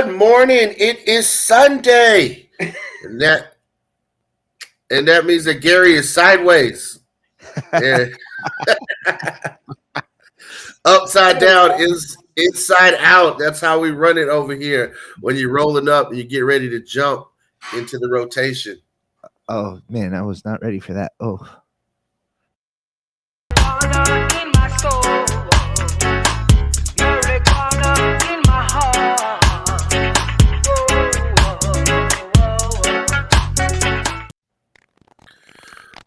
Good morning. It is Sunday. And that means that Gary is sideways. Yeah. Upside down is inside out. That's how we run it over here. When you're rolling up and you get ready to jump into the rotation. Oh man, I was not ready for that. Oh.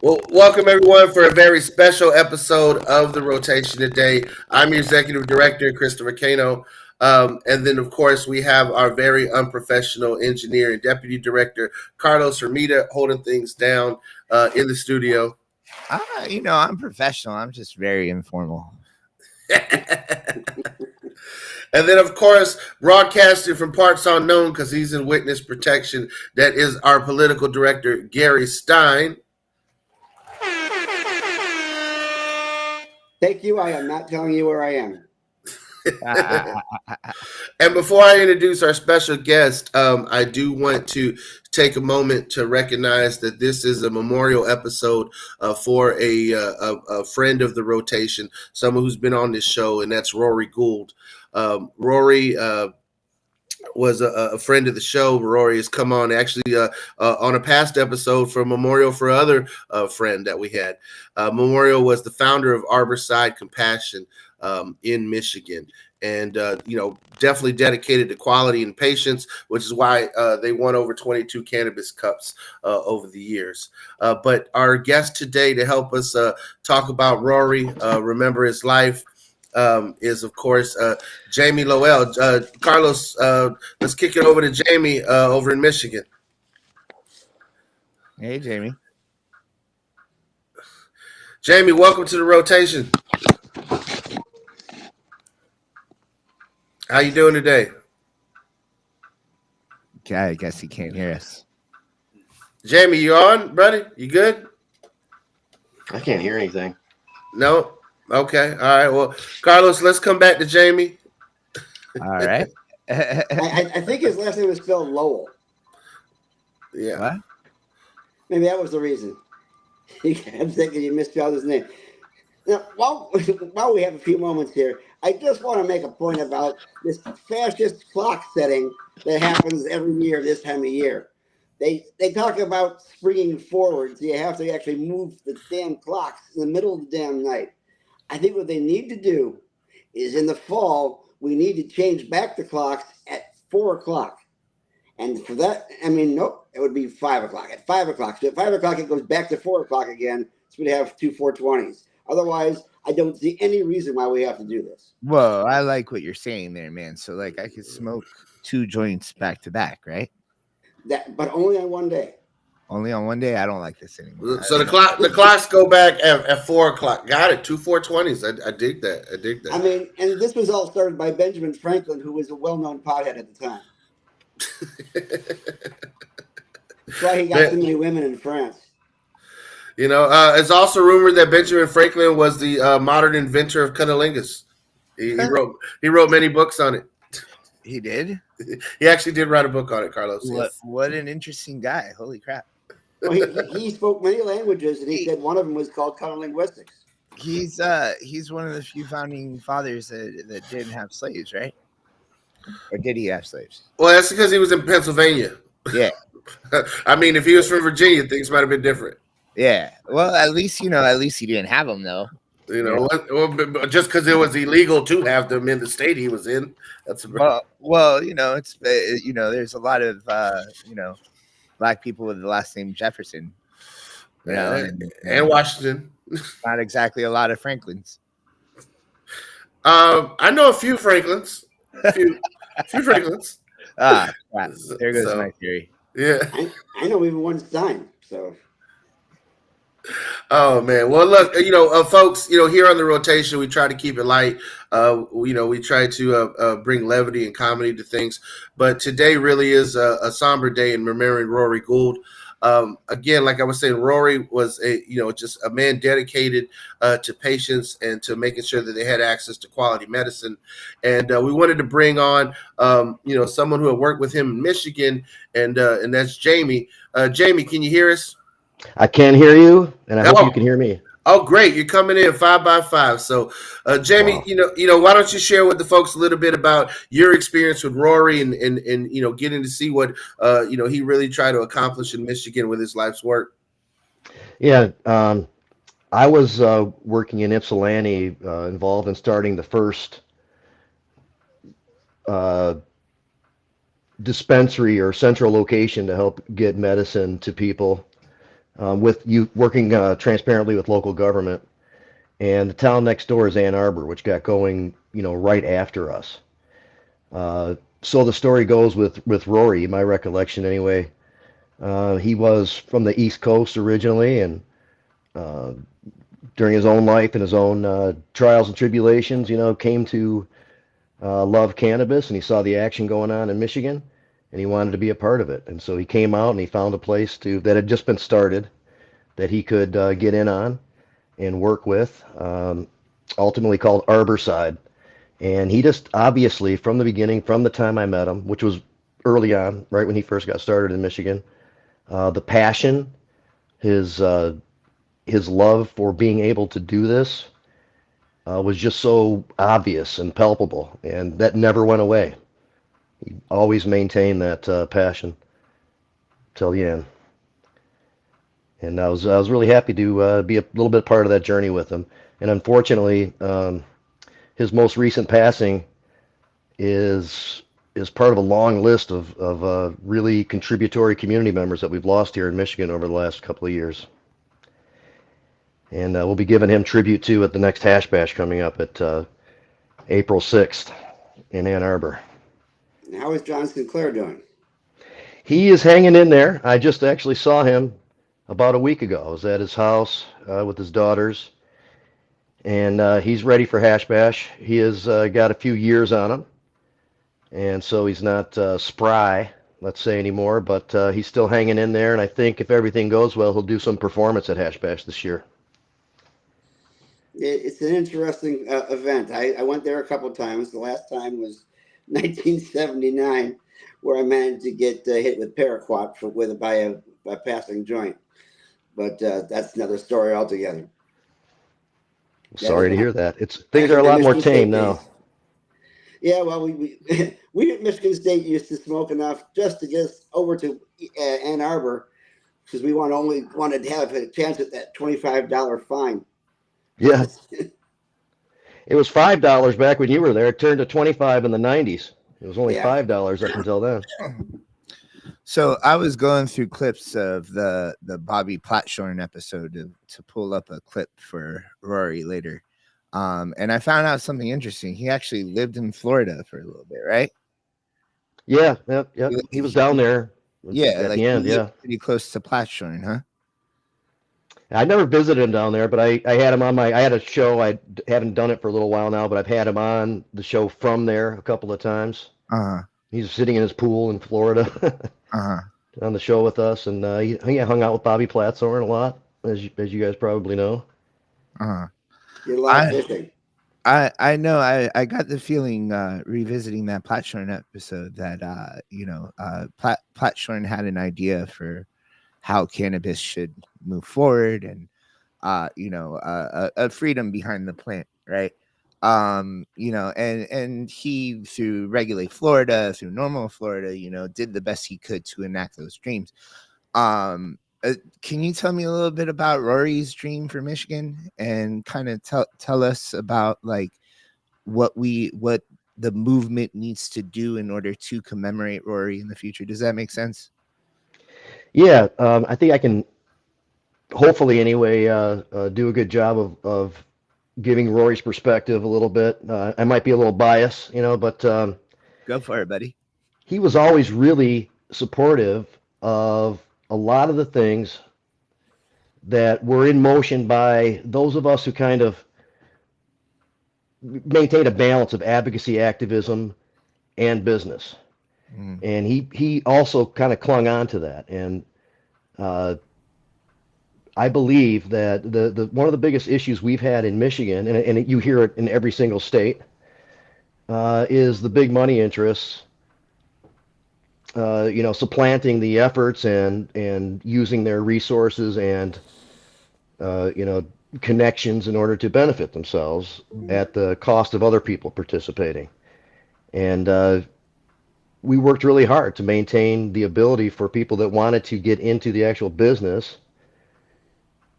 Well, welcome everyone for a very special episode of The Rotation today. I'm your executive director, Christopher Cano. And then, of course, we have our very unprofessional engineer and deputy director, Carlos Hermida, holding things down in the studio. I'm professional. I'm just very informal. And then, of course, broadcasting from parts unknown because he's in witness protection, that is our political director, Gary Stein. Thank you. I am not telling you where I am. And before I introduce our special guest, I do want to take a moment to recognize that this is a memorial episode for a friend of the rotation, someone who's been on this show, and that's Rhory Gould. Rhory was a friend of the show. Rhory has come on actually on a past episode for a memorial for another friend that we had. Memorial was the founder of ArborSide Compassion in Michigan, and definitely dedicated to quality and patience, which is why they won over 22 Cannabis Cups over the years. But our guest today to help us talk about Rhory, remember his life, is of course Jamie Lowell. Carlos, let's kick it over to Jamie over in Michigan. Hey, Jamie. Jamie, welcome to the rotation. How you doing today? Okay, I guess he can't hear us. Jamie, you on, buddy? You good? I can't hear anything. No? Okay. All right. Well, Carlos, let's come back to Jamie. All right. I think his last name was spelled Lowell. Yeah. What? Maybe that was the reason. I'm thinking you misspelled his name. Now, while we have a few moments here, I just want to make a point about this fascist clock setting that happens every year this time of year. They talk about springing forward, so you have to actually move the damn clocks in the middle of the damn night. I think what they need to do is in the fall, we need to change back the clocks at 4 o'clock. And for that, nope, it would be 5 o'clock. At 5 o'clock. So at 5 o'clock, it goes back to 4 o'clock again. So we'd have 2 420s. Otherwise, I don't see any reason why we have to do this. Well, I like what you're saying there, man. So, I could smoke 2 joints back to back, right? But only on one day. Only on one day? I don't like this anymore. So the clocks go back at 4 o'clock. Got it. 2 420s. I dig that. And this was all started by Benjamin Franklin, who was a well-known pothead at the time. That's why he got so many women in France. It's also rumored that Benjamin Franklin was the modern inventor of cunnilingus. He wrote many books on it. He did? He actually did write a book on it, Carlos. What an interesting guy. Holy crap. Well, he spoke many languages, and he said one of them was called cunnilinguistics. He's one of the few founding fathers that didn't have slaves, right? Or did he have slaves? Well, that's because he was in Pennsylvania. Yeah. If he was from Virginia, things might have been different. Yeah. Well, at least he didn't have them, though. Just because it was illegal to have them in the state he was in. That's it's there's a lot of black people with the last name Jefferson. And Washington. Not exactly a lot of Franklins. I know a few Franklins. A few Franklins. There goes my theory. Yeah. I know even one Stein, so. Oh man! Well, look, folks, here on the rotation, we try to keep it light. We try to bring levity and comedy to things. But today really is a somber day in remembering Rhory Gould. Again, like I was saying, Rhory was just a man dedicated to patients and to making sure that they had access to quality medicine. And we wanted to bring on, someone who had worked with him in Michigan, and that's Jamie. Jamie, can you hear us? I can hear you, and I hope you Oh, can hear me. oh, great! You're coming in 5 by 5. So, Jamie, Wow. why don't you share with the folks a little bit about your experience with Rhory and getting to see what he really tried to accomplish in Michigan with his life's work. Yeah, I was working in Ypsilanti, involved in starting the first uh, dispensary or central location to help get medicine to people, with you working transparently with local government. And the town next door is Ann Arbor, which got going, right after us. So the story goes with Rhory, my recollection anyway. He was from the East Coast originally, and uh, during his own life and his own trials and tribulations, came to love cannabis, and he saw the action going on in Michigan, and he wanted to be a part of it. And so he came out and he found a place that had just been started that he could get in on and work with, ultimately called ArborSide. And he just obviously, from the beginning, from the time I met him, which was early on, right when he first got started in Michigan, the passion, his his love for being able to do this was just so obvious and palpable, and that never went away. He always maintained that passion till the end. And I was really happy to be a little bit part of that journey with him. And unfortunately, his most recent passing is part of a long list of really contributory community members that we've lost here in Michigan over the last couple of years. And we'll be giving him tribute too at the next Hash Bash coming up at April 6th in Ann Arbor. And how is John Sinclair doing? He is hanging in there. I just actually saw him about a week ago. I was at his house with his daughters, and he's ready for Hash Bash. He has got a few years on him, and so he's not spry, let's say, anymore, but he's still hanging in there, and I think if everything goes well, he'll do some performance at Hash Bash this year. It's an interesting event. I went there a couple of times. The last time was 1979, where I managed to get hit with paraquat by a passing joint. But that's another story altogether. Sorry to hear that. Things are a lot more tame now. Yeah, well, we at Michigan State used to smoke enough just to get us over to Ann Arbor, because we only wanted to have a chance at that $25 fine. Yeah. It was $5 back when you were there. It turned to 25 in the 90s. It was only $5 up until then. So I was going through clips of the Bobby Platshorn episode to pull up a clip for Rhory later. And I found out something interesting. He actually lived in Florida for a little bit, right? Yeah. He was down there. Yeah, at the end. Yeah, pretty close to Platshorn, huh? I never visited him down there, but I had him on I had a show. I haven't done it for a little while now, but I've had him on the show from there a couple of times. He's sitting in his pool in Florida on the show with us, and he hung out with Bobby Platshorn a lot, as you guys probably know. You're a lot of fishing. I know. I got the feeling revisiting that Platshorn episode that Platshorn had an idea for how cannabis should move forward, and a freedom behind the plant, right? And he, through Regulate Florida, through Normal Florida, did the best he could to enact those dreams. Can you tell me a little bit about Rhory's dream for Michigan, and kind of tell us about like what the movement needs to do in order to commemorate Rhory in the future? Does that make sense? Yeah, I think I can, hopefully anyway, do a good job of giving Rhory's perspective a little bit. I might be a little biased, but go for it, buddy. He was always really supportive of a lot of the things that were in motion by those of us who kind of maintain a balance of advocacy, activism, and business. And he also kind of clung on to that. And Uh, I believe that the one of the biggest issues we've had in Michigan, and you hear it in every single state, is the big money interests, supplanting the efforts and using their resources and you know, connections in order to benefit themselves at the cost of other people participating. And we worked really hard to maintain the ability for people that wanted to get into the actual business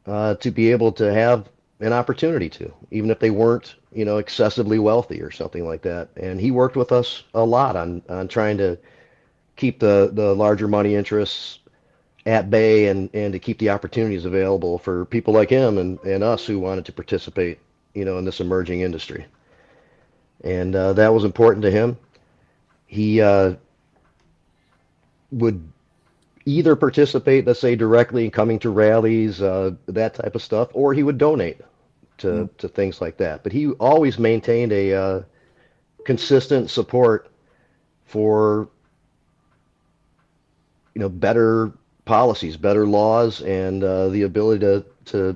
to be able to have an opportunity to, even if they weren't, excessively wealthy or something like that. And he worked with us a lot on trying to keep the larger money interests at bay and to keep the opportunities available for people like him and us who wanted to participate, in this emerging industry. And that was important to him. He would either participate, let's say, directly in coming to rallies, that type of stuff, or he would donate to things like that. But he always maintained a consistent support for, better policies, better laws, and the ability to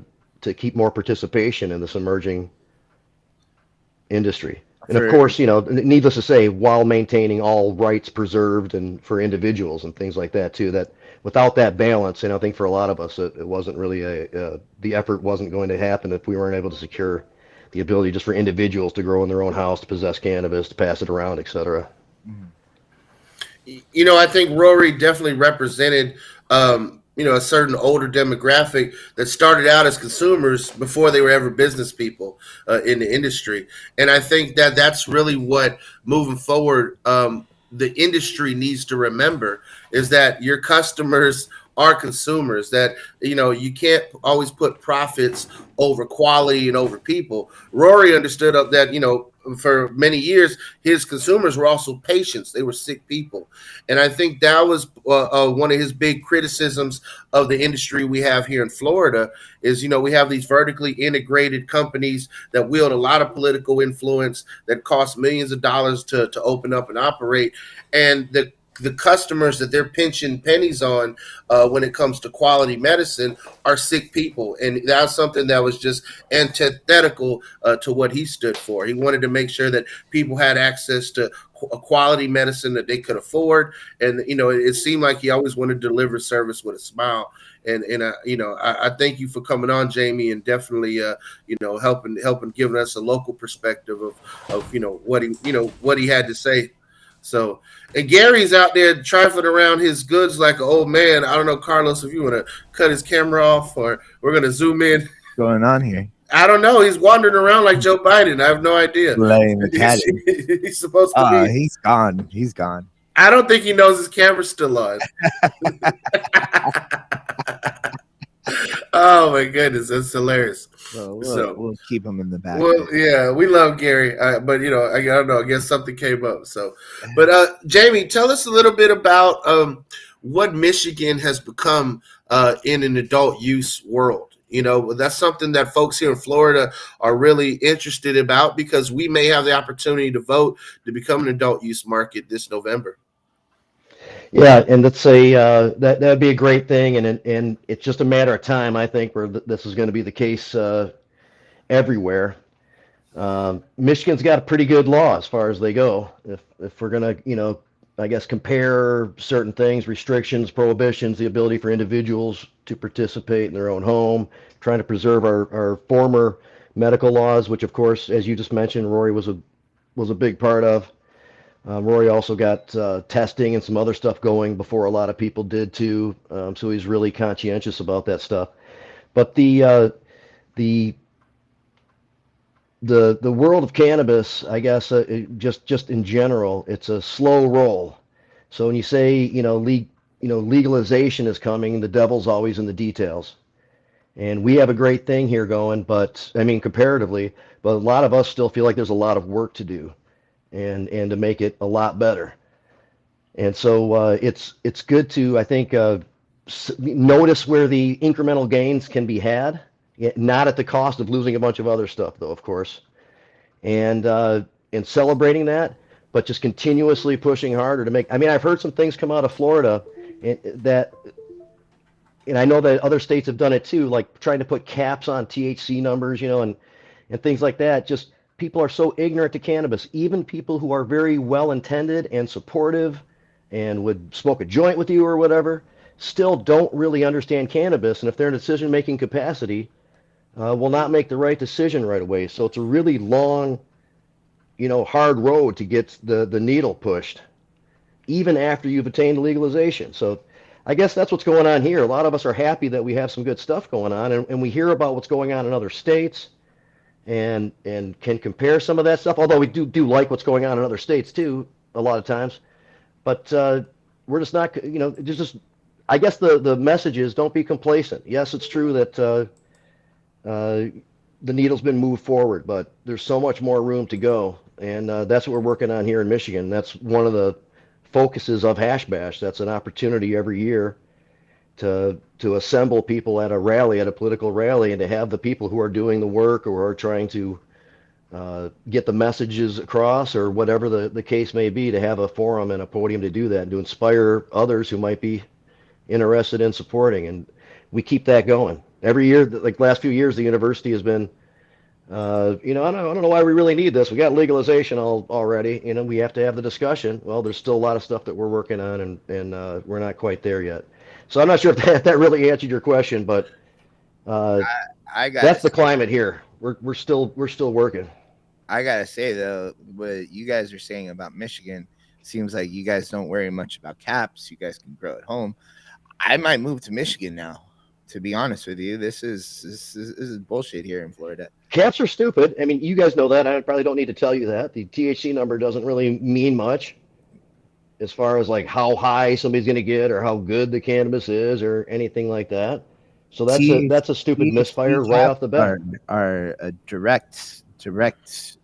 keep more participation in this emerging industry. And of course, needless to say, while maintaining all rights preserved and for individuals and things like that too. That without that balance, and I think for a lot of us, it wasn't really the effort wasn't going to happen if we weren't able to secure the ability just for individuals to grow in their own house, to possess cannabis, to pass it around, etc. I think Rhory definitely represented, a certain older demographic that started out as consumers before they were ever business people in the industry. And I think that that's really what moving forward, the industry needs to remember is that your customers are consumers, that, you can't always put profits over quality and over people. Rhory understood that, for many years, his consumers were also patients. They were sick people. And I think that was one of his big criticisms of the industry we have here in Florida is, we have these vertically integrated companies that wield a lot of political influence that cost millions of dollars to open up and operate. And the customers that they're pinching pennies on when it comes to quality medicine are sick people. And that's something that was just antithetical to what he stood for. He wanted to make sure that people had access to a quality medicine that they could afford. And, it seemed like he always wanted to deliver service with a smile. And I thank you for coming on, Jamie, and definitely, helping giving us a local perspective of what he had to say. So, and Gary's out there trifling around his goods like an old man. I don't know, Carlos, if you want to cut his camera off or we're going to zoom in. What's going on here? I don't know. He's wandering around like Joe Biden. I have no idea. Laying the cat He's supposed to be. He's gone. He's gone. I don't think he knows his camera's still on. Oh my goodness, that's hilarious. We'll keep him in the back. Well, yeah, we love Gary, but I don't know. I guess something came up. So, but Jamie, tell us a little bit about what Michigan has become in an adult use world. That's something that folks here in Florida are really interested about because we may have the opportunity to vote to become an adult use market this November. Yeah, and let's say that'd be a great thing, and it's just a matter of time, I think, where this is going to be the case everywhere. Michigan's got a pretty good law as far as they go. If we're going to, I guess, compare certain things, restrictions, prohibitions, the ability for individuals to participate in their own home, trying to preserve our former medical laws, which, of course, as you just mentioned, Rhory was a big part of. Rhory also got testing and some other stuff going before a lot of people did too, so he's really conscientious about that stuff. But the world of cannabis, I guess, just in general, it's a slow roll. So when you say legalization is coming, the devil's always in the details. And we have a great thing here going, but I mean comparatively, but a lot of us still feel like there's a lot of work to do. And to make it a lot better. And so it's good to, I think, notice where the incremental gains can be had, not at the cost of losing a bunch of other stuff, though, of course, and celebrating that, but just continuously pushing harder to make. I mean, I've heard some things come out of Florida that and I know that other states have done it too, like trying to put caps on THC numbers, and things like that. Just people are so ignorant to cannabis. Even people who are very well intended and supportive and would smoke a joint with you or whatever, still don't really understand cannabis. And if they're in a decision making capacity, will not make the right decision right away. So it's a really long, hard road to get the needle pushed, even after you've attained legalization. So I guess that's what's going on here. A lot of us are happy that we have some good stuff going on, and we hear about what's going on in other states and can compare some of that stuff. Although we do like what's going on in other states too, a lot of times. But we're just not, just I guess the message is don't be complacent. Yes, it's true that the needle's been moved forward, but there's so much more room to go, and that's what we're working on here in Michigan. That's one of the focuses of Hash Bash. That's an opportunity every year to assemble people at a rally, at a political rally, and to have the people who are doing the work or are trying to get the messages across or whatever the case may be, to have a forum and a podium to do that and to inspire others who might be interested in supporting. And we keep that going. Every year, like the last few years, the university has been, I don't know why we really need this. We got legalization already. We have to have the discussion. Well, there's still a lot of stuff that we're working on, and we're not quite there yet. So I'm not sure if that really answered your question, but I got that's the climate here. We're still working. I gotta say though, what you guys are saying about Michigan seems like you guys don't worry much about caps. You guys can grow at home. I might move to Michigan now. To be honest with you, this is bullshit here in Florida. Caps are stupid. I mean, you guys know that. I probably don't need to tell you that. The THC number doesn't really mean much as far as like how high somebody's going to get or how good the cannabis is or anything like that. So that's a stupid misfire right off the bat. Are a direct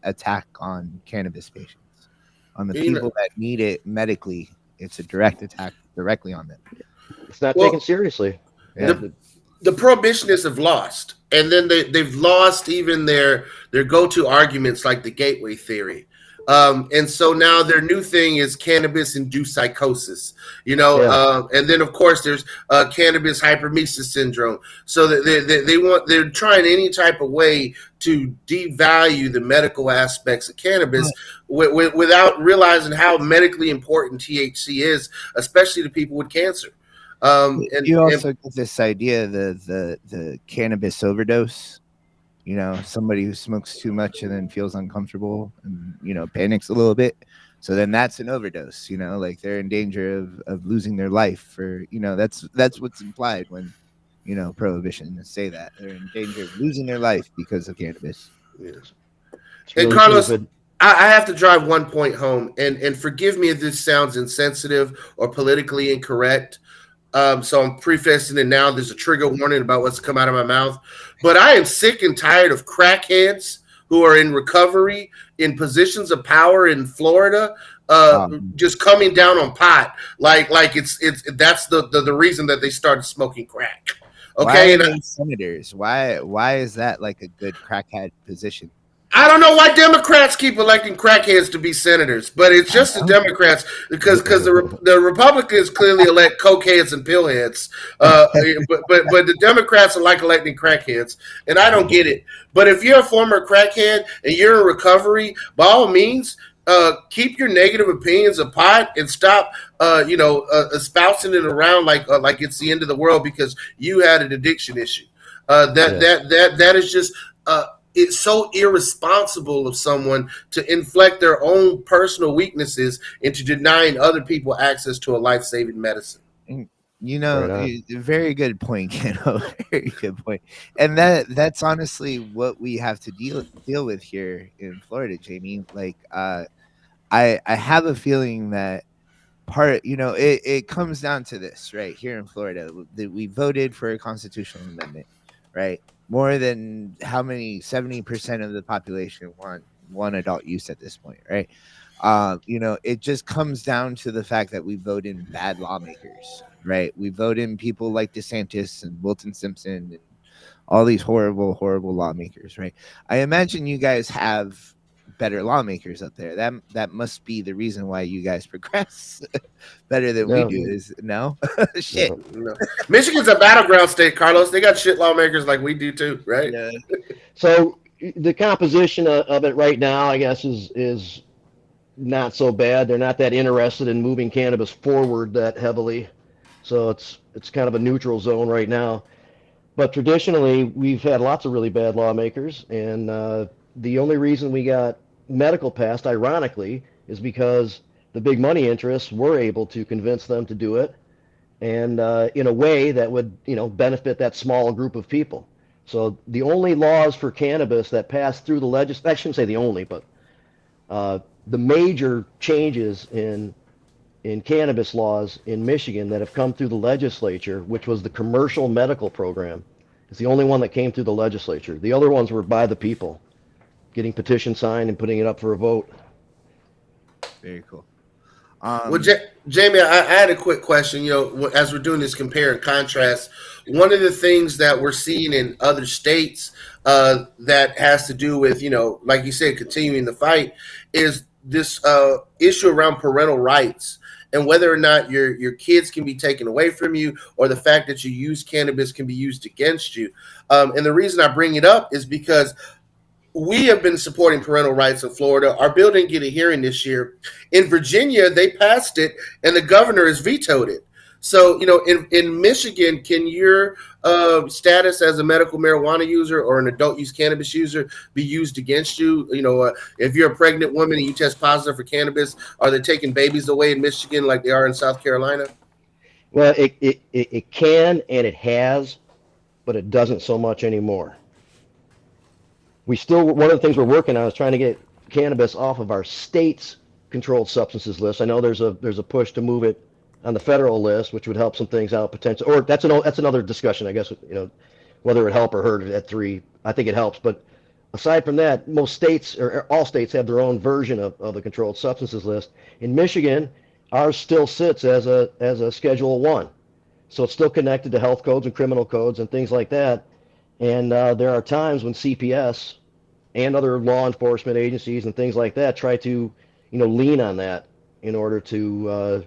attack on cannabis patients, on the people that need it medically. It's a direct attack directly on them. It's not taken seriously. Yeah. The prohibitionists have lost, and then they've lost even their go-to arguments like the gateway theory. And so now their new thing is cannabis-induced psychosis, and then of course there's cannabis hypermesis syndrome. So they're trying any type of way to devalue the medical aspects of cannabis without realizing how medically important THC is, especially to people with cancer. And you also get this idea, the cannabis overdose. Somebody who smokes too much and then feels uncomfortable and panics a little bit. So then that's an overdose. Like they're in danger of losing their life. For that's what's implied when prohibitionists say that they're in danger of losing their life because of cannabis. Yes. Really, and Carlos, I have to drive one point home, and forgive me if this sounds insensitive or politically incorrect. So I'm prefacing it now. There's a trigger warning about what's come out of my mouth. But I am sick and tired of crackheads who are in recovery in positions of power in Florida, just coming down on pot. Like that's the reason that they started smoking crack. Okay. Why are they senators? Why is that like a good crackhead position? I don't know why Democrats keep electing crackheads to be senators, but it's just the Democrats because the Republicans clearly elect cokeheads and pillheads, but the Democrats are like electing crackheads, and I don't get it. But if you're a former crackhead and you're in recovery, by all means, keep your negative opinions of pot and stop, espousing it around like it's the end of the world because you had an addiction issue. That is just. It's so irresponsible of someone to inflict their own personal weaknesses into denying other people access to a life-saving medicine. Very good point, Keno. Very good point. And that's honestly what we have to deal with here in Florida, Jamie. Like, I have a feeling that it comes down to this right here in Florida, that we voted for a constitutional amendment, right? More than how many 70% of the population want one adult use at this point, right? It just comes down to the fact that we vote in bad lawmakers, right? We vote in people like DeSantis and Wilton Simpson and all these horrible, horrible lawmakers, right? I imagine you guys have better lawmakers up there. That must be the reason why you guys progress better than we No. do. Is no shit. No. Michigan's a battleground state, Carlos. They got shit lawmakers like we do too, right? Yeah. So the composition of it right now, I guess, is not so bad. They're not that interested in moving cannabis forward that heavily. So it's kind of a neutral zone right now. But traditionally, we've had lots of really bad lawmakers, and the only reason we got medical passed, ironically, is because the big money interests were able to convince them to do it, and in a way that would, benefit that small group of people. So the only laws for cannabis that passed through the legislature, I shouldn't say the only, but the major changes in cannabis laws in Michigan that have come through the legislature, which was the commercial medical program. It's the only one that came through the legislature. The other ones were by the people, getting petition signed and putting it up for a vote. Very cool. Well, Jamie, I had a quick question. As we're doing this compare and contrast, one of the things that we're seeing in other states that has to do with, like you said, continuing the fight is this issue around parental rights and whether or not your kids can be taken away from you, or the fact that you use cannabis can be used against you. And the reason I bring it up is because we have been supporting parental rights in Florida. Our bill didn't get a hearing this year. In Virginia, they passed it, and the governor has vetoed it. So, in Michigan, can your status as a medical marijuana user or an adult use cannabis user be used against you? If you're a pregnant woman and you test positive for cannabis, are they taking babies away in Michigan like they are in South Carolina? Well, it can, and it has, but it doesn't so much anymore. One of the things we're working on is trying to get cannabis off of our state's controlled substances list. I know there's a push to move it on the federal list, which would help some things out potentially. Or that's another discussion, I guess. Whether it would help or hurt at 3. I think it helps, but aside from that, most states or all states have their own version of the controlled substances list. In Michigan, ours still sits as a Schedule 1, so it's still connected to health codes and criminal codes and things like that. And there are times when CPS and other law enforcement agencies and things like that try to, lean on that in order to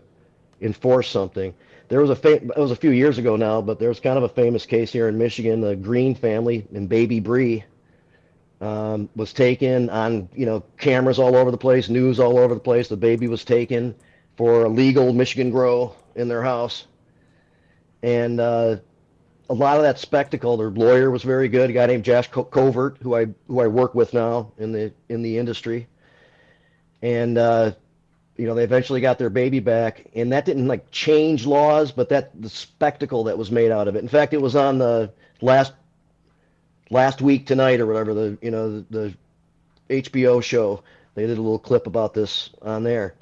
enforce something. It was a few years ago now, but there was kind of a famous case here in Michigan. The Green family and baby Bree was taken on, cameras all over the place, news all over the place. The baby was taken for a legal Michigan grow in their house. And a lot of that spectacle, their lawyer was very good, a guy named Josh Covert, who I work with now in the industry. And they eventually got their baby back, and that didn't change laws, but the spectacle that was made out of it. In fact, it was on the last week tonight or whatever, the HBO show. They did a little clip about this on there,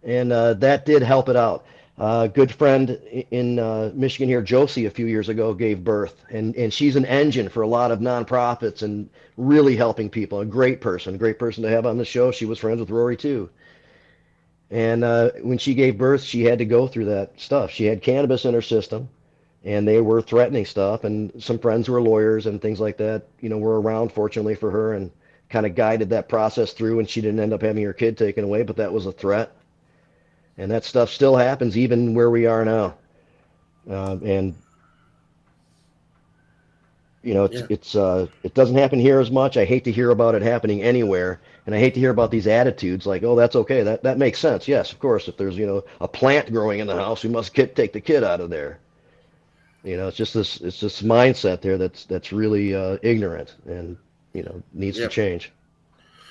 and that did help it out. A good friend in Michigan here, Josie, a few years ago gave birth, and she's an engine for a lot of nonprofits and really helping people. A great person to have on the show. She was friends with Rhory too. And when she gave birth, she had to go through that stuff. She had cannabis in her system, and they were threatening stuff. And some friends who were lawyers and things like that, were around, fortunately for her, and kind of guided that process through. And she didn't end up having her kid taken away, but that was a threat. And that stuff still happens even where we are now. It doesn't happen here as much. I hate to hear about it happening anywhere. And I hate to hear about these attitudes like, oh, that's okay. That makes sense. Yes, of course. If there's, a plant growing in the house, we must take the kid out of there. It's just this mindset there that's really ignorant and, needs to change.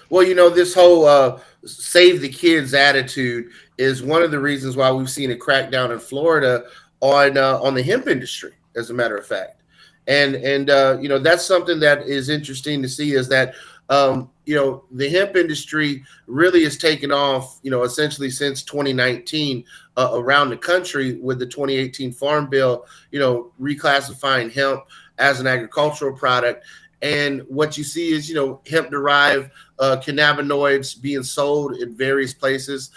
Well, this whole save the kids attitude is one of the reasons why we've seen a crackdown in Florida on the hemp industry, as a matter of fact. And that's something that is interesting to see, is that, the hemp industry really has taken off, essentially since 2019 around the country with the 2018 Farm Bill, reclassifying hemp as an agricultural product. And what you see is, hemp-derived cannabinoids being sold in various places.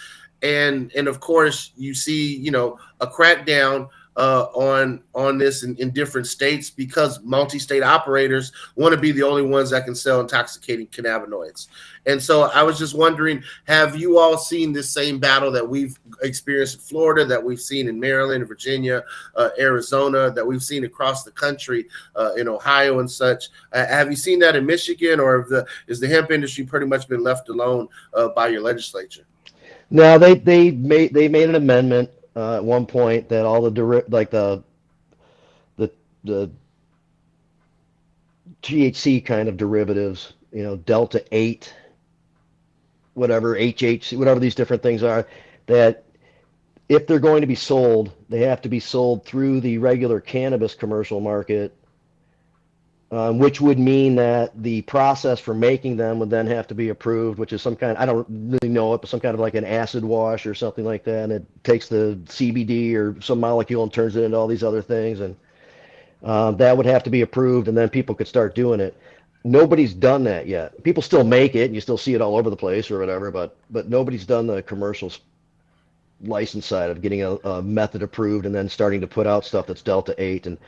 And of course, you see, a crackdown on this in different states because multi-state operators want to be the only ones that can sell intoxicating cannabinoids. And so I was just wondering, have you all seen this same battle that we've experienced in Florida, that we've seen in Maryland, Virginia, Arizona, that we've seen across the country, in Ohio and such? Have you seen that in Michigan, or is the hemp industry pretty much been left alone by your legislature? No, they made an amendment at one point that all like the THC kind of derivatives, Delta 8, whatever, HHC, whatever these different things are, that if they're going to be sold, they have to be sold through the regular cannabis commercial market, which would mean that the process for making them would then have to be approved, which is some kind, I don't really know it, but some kind of like an acid wash or something like that. And it takes the CBD or some molecule and turns it into all these other things. And that would have to be approved, and then people could start doing it. Nobody's done that yet. People still make it, and you still see it all over the place or whatever, but nobody's done the commercial license side of getting a method approved and then starting to put out stuff that's Delta 8. And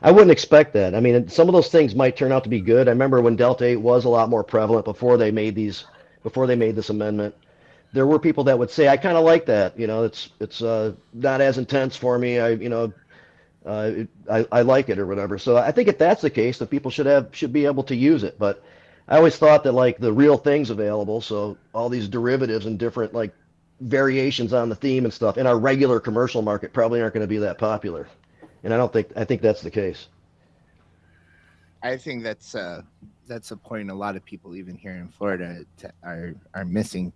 I wouldn't expect that. I mean, some of those things might turn out to be good. I remember when Delta 8 was a lot more prevalent before they made this amendment. There were people that would say, I kind of like that. It's not as intense for me. I like it or whatever. So I think if that's the case, that people should be able to use it. But I always thought that like the real thing's available, so all these derivatives and different like variations on the theme and stuff in our regular commercial market probably aren't going to be that popular. And I think that's the case. I think that's a point a lot of people even here in Florida are missing.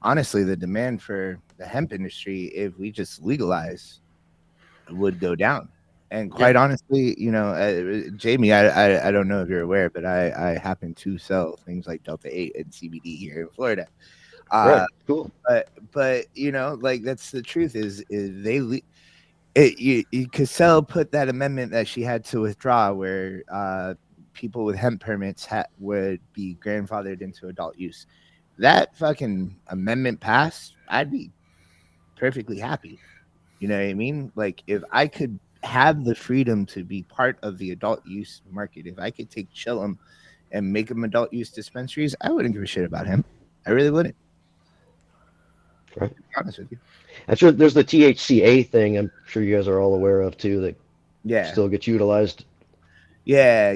Honestly, the demand for the hemp industry, if we just legalize, would go down. And quite honestly, Jamie, I don't know if you're aware, but I happen to sell things like Delta 8 and CBD here in Florida. Right. Cool. But like that's the truth is Cassell put that amendment that she had to withdraw where people with hemp permits would be grandfathered into adult use. That fucking amendment passed, I'd be perfectly happy. You know what I mean? Like if I could have the freedom to be part of the adult use market, if I could take Chillum and make them adult use dispensaries, I wouldn't give a shit about him. I really wouldn't. Right. To be honest with you. I'm sure there's the THCA thing. I'm sure you guys are all aware of too. That still gets utilized. Yeah.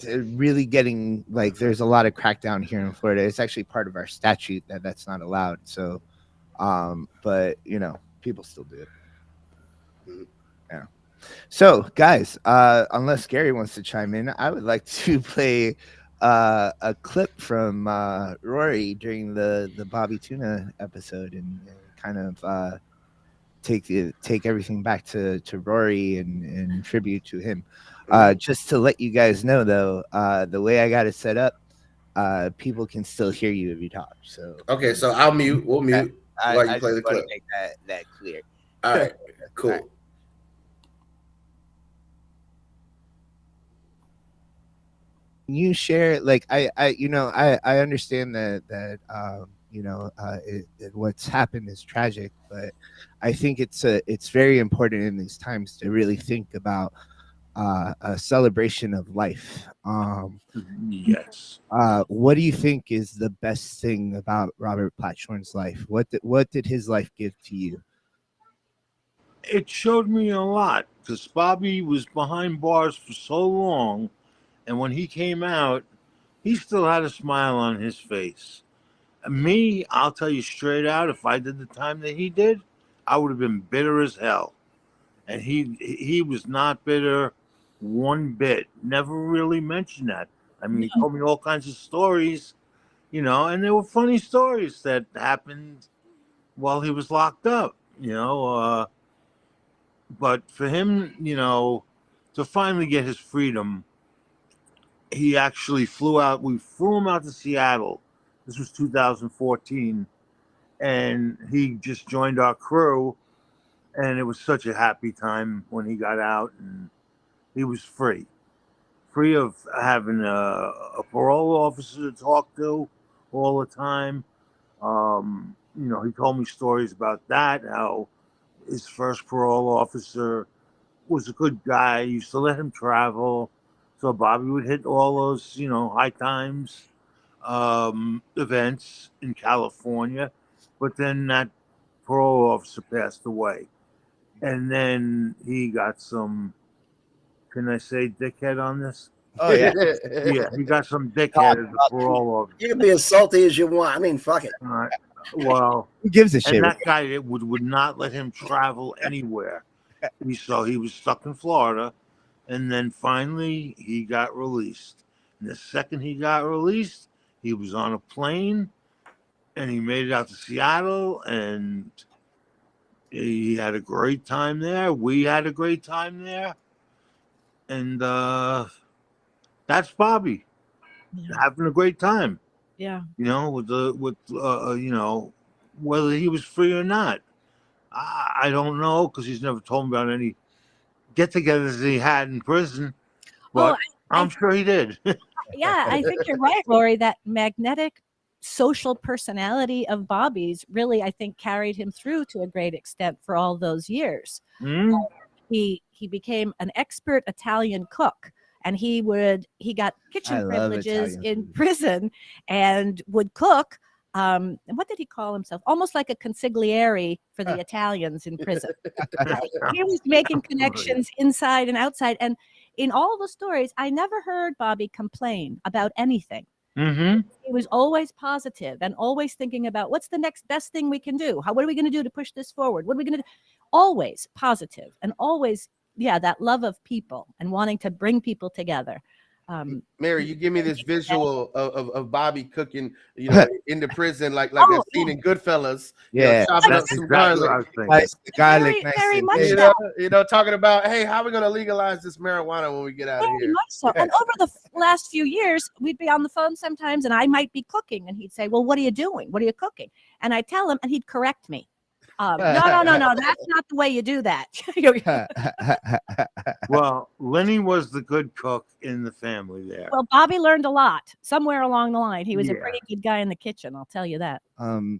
Really getting like there's a lot of crackdown here in Florida. It's actually part of our statute that's not allowed. So, but people still do it. Yeah. So, guys, unless Gary wants to chime in, I would like to play a clip from Rhory during the Bobby Tuna episode and kind of take everything back to Rhory and tribute to him. Just to let you guys know, though, the way I got it set up, people can still hear you if you talk. So okay, so I'll mute. We'll mute while you play the clip. Make that clear. All right, cool. All right. You share like I understand that what's happened is tragic, but I think it's very important in these times to really think about a celebration of life. Yes. What do you think is the best thing about Robert Platshorn's life? What did his life give to you? It showed me a lot because Bobby was behind bars for so long. And when he came out, he still had a smile on his face. Me, I'll tell you straight out, if I did the time that he did, I would have been bitter as hell. And he was not bitter one bit. Never really mentioned that. I mean, he told me all kinds of stories, and they were funny stories that happened while he was locked up, But for him, to finally get his freedom, he actually flew out. We flew him out to Seattle. This was 2014. And he just joined our crew. And it was such a happy time when he got out and he was free of having a parole officer to talk to all the time. He told me stories about that, how his first parole officer was a good guy. Used to let him travel, so Bobby would hit all those, high times events in California. But then that parole officer passed away, and then he got some. Can I say dickhead on this? Oh yeah. Yeah, he got some dickhead as a parole officer. You can be as salty as you want. I mean, fuck it. All right. Well, Who gives a and shit? that guy would not let him travel anywhere. So he was stuck in Florida, and then finally he got released. And the second he got released, he was on a plane, and he made it out to Seattle, and he had a great time there. We had a great time there, and that's Bobby having a great time. Yeah. Whether he was free or not. I don't know, because he's never told me about any get-togethers he had in prison, but I'm sure he did. Yeah, I think you're right, Rhory. That magnetic social personality of Bobby's really, I think, carried him through to a great extent for all those years. Mm. He became an expert Italian cook, and he got kitchen privileges in prison and would cook. And what did he call himself? Almost like a consigliere for the Italians in prison. He was making connections inside and outside. And in all the stories, I never heard Bobby complain about anything. Mm-hmm. He was always positive and always thinking about what's the next best thing we can do? What are we going to do to push this forward? What are we going to do? Always positive and always, that love of people and wanting to bring people together. Mary, you give me this visual of Bobby cooking, in the prison, like I've seen in Goodfellas. Yeah, chopping up some garlic. Nice garlic, very much talking about, hey, how are we going to legalize this marijuana when we get out of very here? much so. And over the last few years, we'd be on the phone sometimes, and I might be cooking, and he'd say, "Well, what are you doing? What are you cooking?" And I tell him, and he'd correct me. No, that's not the way you do that. Well, Lenny was the good cook in the family there. Well, Bobby learned a lot somewhere along the line. He was a pretty good guy in the kitchen, I'll tell you that.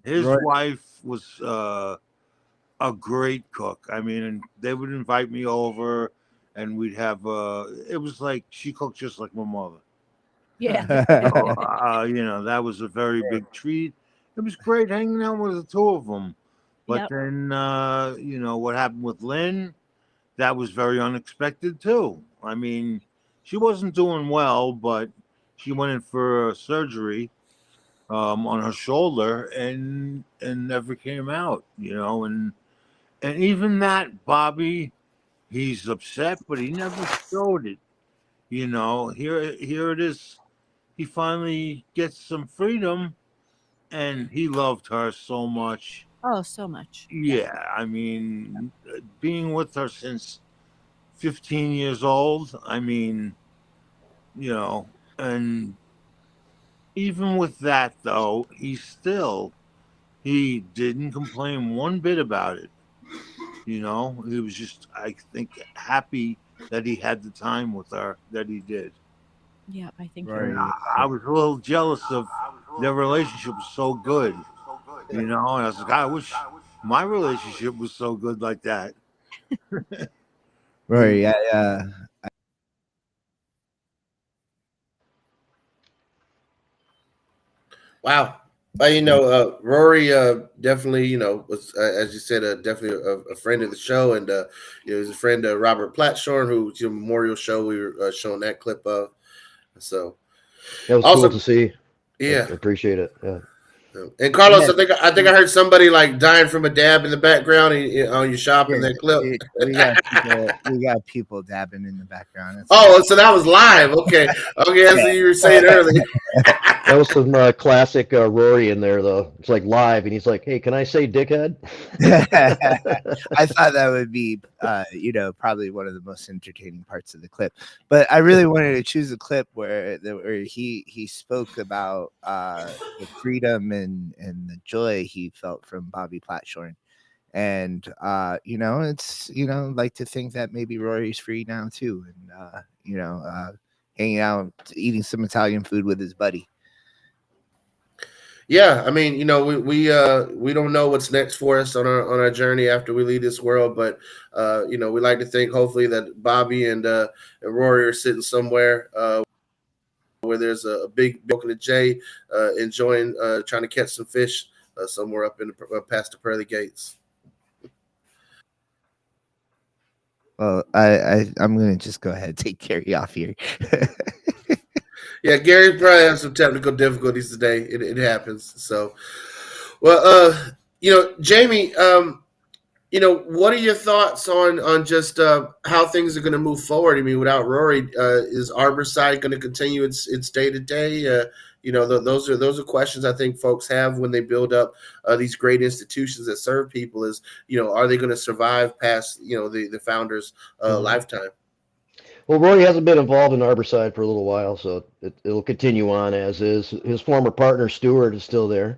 His wife was a great cook. I mean, and they would invite me over, and we'd have it was like she cooked just like my mother. Yeah. That was a very big treat. It was great hanging out with the two of them. But then, what happened with Lynn, that was very unexpected too. I mean, she wasn't doing well, but she went in for surgery on her shoulder and never came out, and even that, Bobby, he's upset, but he never showed it. Here it is. He finally gets some freedom, and he loved her so much. Oh, so much. Yeah, I mean, being with her since 15 years old, I mean, and even with that, though, he didn't complain one bit about it. He was just, I think, happy that he had the time with her that he did. Yeah, I think Right. I was a little jealous of their relationship was so good. And I was like, I wish my relationship was so good like that. Right. Yeah. Wow. Rhory definitely, was, as you said, definitely a friend of the show, and he was a friend of Robert Platshorn, who's your memorial show we were showing that clip of. So that was also cool to see. Yeah, I appreciate it. Yeah. And Carlos, I think I heard somebody like dying from a dab in the background on your shop in that clip. We got people dabbing in the background. So that was live. Okay, as you were saying earlier. That was some classic Rhory in there, though. It's like live, and he's like, "Hey, can I say dickhead?" I thought that would be, probably one of the most entertaining parts of the clip. But I really wanted to choose a clip where he spoke about the freedom and the joy he felt from Bobby Platshorn. And it's like to think that maybe Rhory's free now too, and hanging out, eating some Italian food with his buddy. Yeah, I mean, we don't know what's next for us on our journey after we leave this world, but we like to think hopefully that Bobby and Rory are sitting somewhere where there's a big milk and a J, enjoying trying to catch some fish somewhere up in past the pearly gates. Well, I'm gonna just go ahead and take Gary off here. Yeah, Gary probably has some technical difficulties today. It happens. So, well, Jamie, what are your thoughts on just how things are going to move forward? I mean, without Rory, is ArborSide going to continue its day to day? Those are questions I think folks have when they build up these great institutions that serve people. Is are they going to survive past the founder's lifetime? Well, Rory hasn't been involved in ArborSide for a little while, so it'll continue on as is. His former partner Stuart is still there.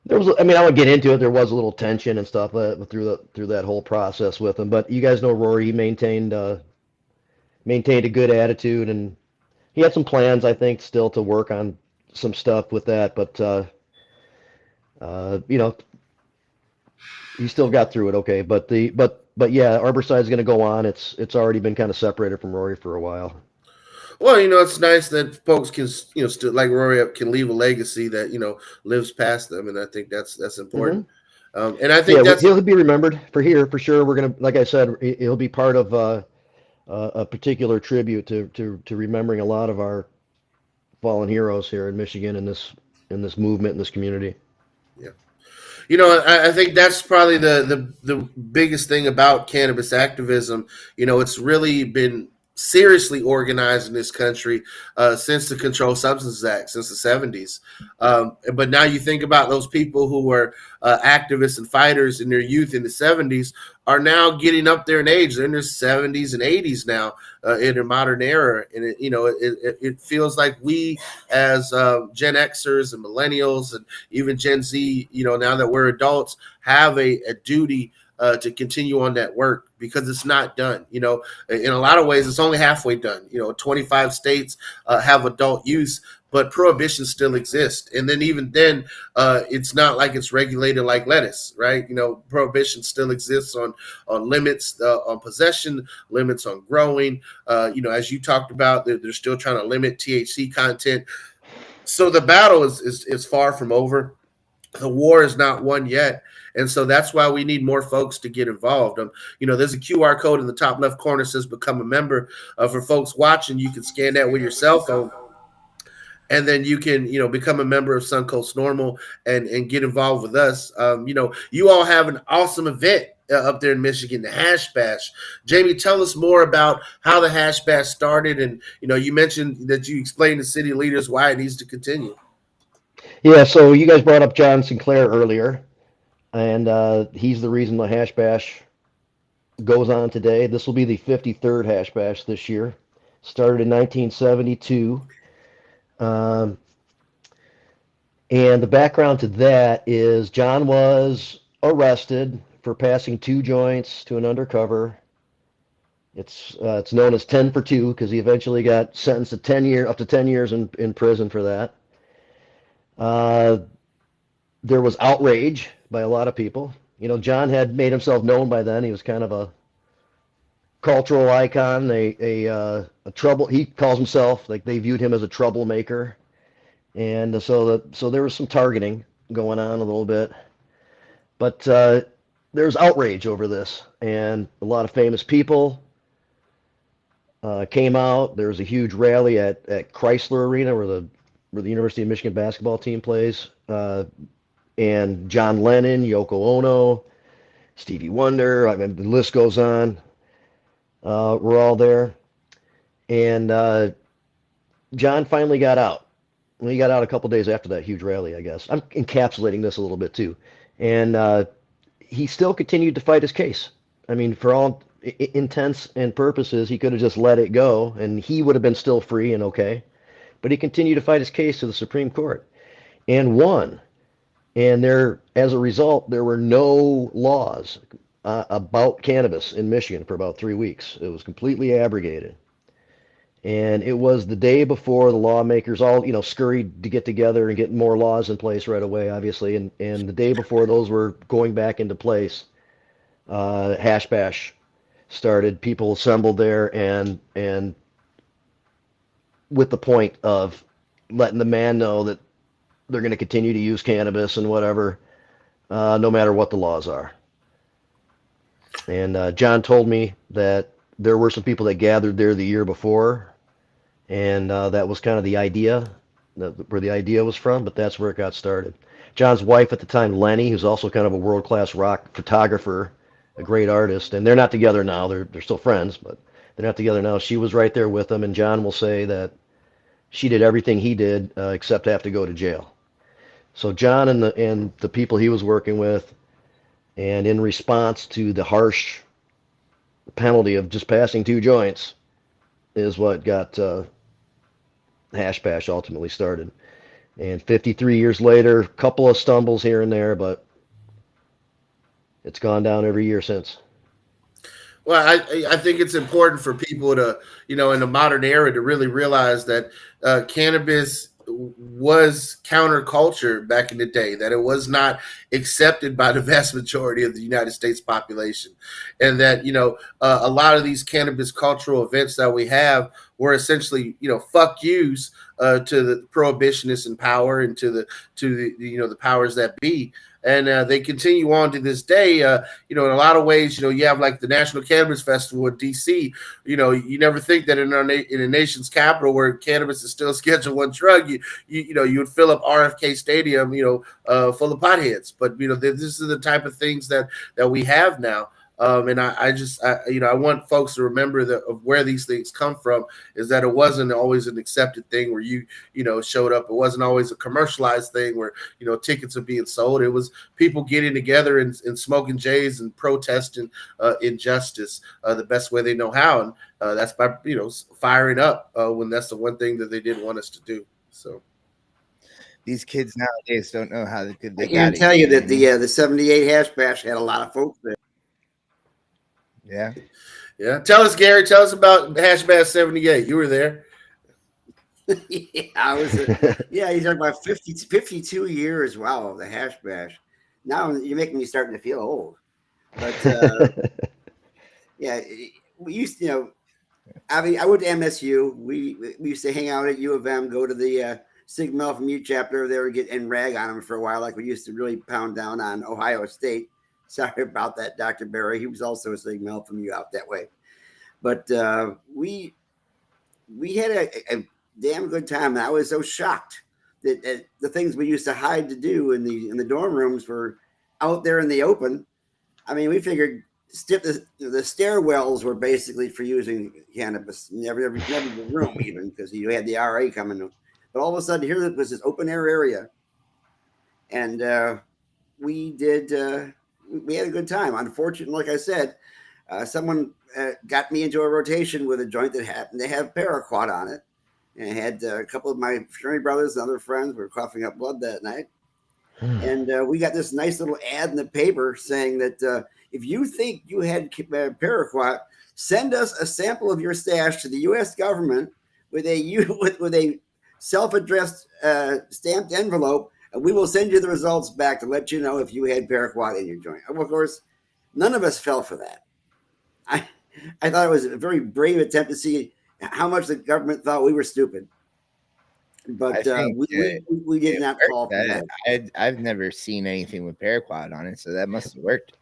There was, I mean, I won't get into it. There was a little tension and stuff through that whole process with him. But you guys know Rory. He maintained a good attitude, and he had some plans, I think, still to work on some stuff with that. But he still got through it okay. But yeah, ArborSide is going to go on. It's already been kind of separated from Rory for a while. Well, it's nice that folks can, still like Rory can leave a legacy that lives past them, and I think that's important. Mm-hmm. And I think he'll be remembered for sure. We're gonna, like I said, he'll be part of a particular tribute to remembering a lot of our fallen heroes here in Michigan in this movement in this community. Yeah. I think that's probably the biggest thing about cannabis activism. It's really been seriously organized in this country since the Controlled Substances Act, since the 70s. But now you think about those people who were activists and fighters in their youth in the 70s are now getting up there in age. They're in their 70s and 80s now in their modern era. And, it feels like we as Gen Xers and millennials and even Gen Z, now that we're adults, have a duty to continue on that work because it's not done. In a lot of ways, it's only halfway done. 25 states have adult use, but prohibition still exists. And then even then, it's not like it's regulated like lettuce, right? Prohibition still exists on limits on possession, limits on growing. As you talked about, they're still trying to limit THC content. So the battle is far from over. The war is not won yet. And so that's why we need more folks to get involved. There's a QR code in the top left corner that says become a member. For folks watching, you can scan that with your cell phone. And then you can, become a member of Suncoast Normal and get involved with us. You all have an awesome event up there in Michigan, the Hash Bash. Jamie, tell us more about how the Hash Bash started. And, you mentioned that you explained to city leaders why it needs to continue. Yeah, so you guys brought up John Sinclair earlier, and he's the reason the Hash Bash goes on today. This will be the 53rd Hash Bash this year. Started in 1972. And the background to that is John was arrested for passing 2 joints to an undercover. It's known as 10 for 2 because he eventually got sentenced to up to 10 years in prison for that. There was outrage by a lot of people. John had made himself known by then. He was kind of a cultural icon, a trouble. He calls himself, like, they viewed him as a troublemaker, and so there was some targeting going on a little bit. But there's outrage over this, and a lot of famous people came out. There was a huge rally at Chrysler Arena where the University of Michigan basketball team plays. And John Lennon, Yoko Ono, Stevie Wonder, I mean, the list goes on. We're all there. And John finally got out. Well, he got out a couple days after that huge rally, I guess. I'm encapsulating this a little bit too. And he still continued to fight his case. I mean, for all intents and purposes, he could have just let it go and he would have been still free and okay. But he continued to fight his case to the Supreme Court and won. And as a result, there were no laws about cannabis in Michigan for about 3 weeks. It was completely abrogated. And it was the day before the lawmakers all, scurried to get together and get more laws in place right away, obviously. And the day before those were going back into place, Hash Bash started. People assembled there and with the point of letting the man know that they're going to continue to use cannabis and whatever, no matter what the laws are. And John told me that there were some people that gathered there the year before, and that was kind of the idea, where the idea was from, but that's where it got started. John's wife at the time, Lenny, who's also kind of a world-class rock photographer, a great artist, and they're not together now. They're still friends, but they're not together now. She was right there with him, and John will say that she did everything he did except have to go to jail. So John and the people he was working with, and in response to the harsh penalty of just passing 2 joints, is what got Hash Bash ultimately started. And 53 years later, a couple of stumbles here and there, but it's gone down every year since. Well, I think it's important for people to, in the modern era, to really realize that cannabis was counterculture back in the day, that it was not accepted by the vast majority of the United States population. And that, a lot of these cannabis cultural events that we have were essentially, fuck yous to the prohibitionists in power and to the the powers that be. And they continue on to this day. In a lot of ways, you have like the National Cannabis Festival in D.C. You never think that in a nation's capital where cannabis is still a Schedule 1 drug, you would fill up RFK Stadium, full of potheads. But this is the type of things that we have now. And I want folks to remember that of where these things come from is that it wasn't always an accepted thing where you showed up. It wasn't always a commercialized thing where, tickets are being sold. It was people getting together and smoking J's and protesting injustice the best way they know how. And that's by, firing up when that's the one thing that they didn't want us to do. So. These kids nowadays don't know how good they I can tell you that the 78 Hash Bash had a lot of folks there. Yeah. Yeah. Tell us, Gary. Tell us about Hash Bash 78. You were there. Yeah, I was. Yeah, he's talking about 52 years. Wow, the Hash Bash. Now you're making me starting to feel old. But yeah, we used to, I went to MSU. We used to hang out at U of M, go to the Sigma Alpha Mu chapter there and rag on them for a while, like we used to really pound down on Ohio State. Sorry about that, Dr. Barry. He was also a Sigma Alpha Mu out that way. But we had a damn good time. And I was so shocked that the things we used to hide to do in the dorm rooms were out there in the open. I mean, we figured the stairwells were basically for using cannabis. Never the room even, because you had the RA coming. But all of a sudden, here was this open air area, and we did. We had a good time. Unfortunately, like I said, someone got me into a rotation with a joint that happened to have paraquat on it. And I had a couple of my fraternity brothers and other friends were coughing up blood that night. And we got this nice little ad in the paper saying that if you think you had paraquat, send us a sample of your stash to the U.S. government with a self-addressed stamped envelope, and we will send you the results back to let you know if you had paraquat in your joint. Of course, none of us fell for that. I thought it was a very brave attempt to see how much the government thought we were stupid. But we did not fall for that. I've never seen anything with paraquat on it, so that must have worked.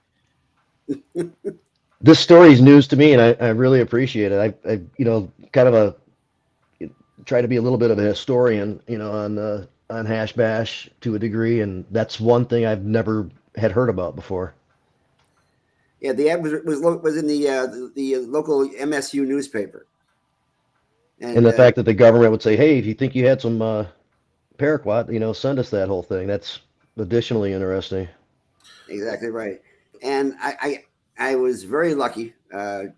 This story is news to me, and I really appreciate it. I kind of try to be a little bit of a historian, on Hash Bash to a degree, and that's one thing I've never had heard about before. Yeah, the ad was in the local MSU newspaper. And the fact that the government would say, hey, if you think you had some paraquat, send us that whole thing. That's additionally interesting. Exactly right. And I was very lucky to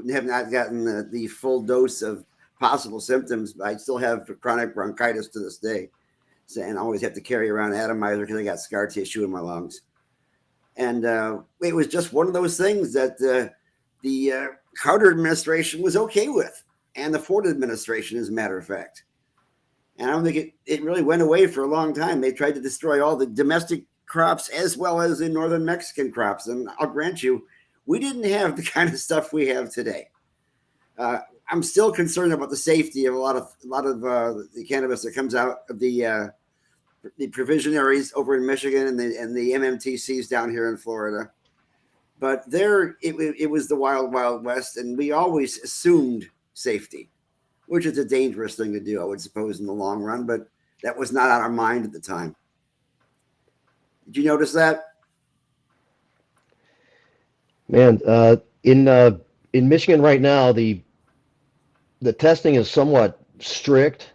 have not gotten the full dose of possible symptoms. I still have chronic bronchitis to this day. And I always have to carry around atomizer because I got scar tissue in my lungs. And it was just one of those things that the Carter administration was okay with. and the Ford administration, as a matter of fact. And I don't think it really went away for a long time. They tried to destroy all the domestic crops as well as the northern Mexican crops. And I'll grant you, we didn't have the kind of stuff we have today. I'm still concerned about the safety of a lot of the cannabis that comes out of the provisionaries over in Michigan and the MMTCs down here in Florida. But there, it was the wild, wild west, and we always assumed safety, which is a dangerous thing to do, I would suppose, in the long run. But that was not on our mind at the time. Did you notice that? Man, in Michigan right now, the testing is somewhat strict,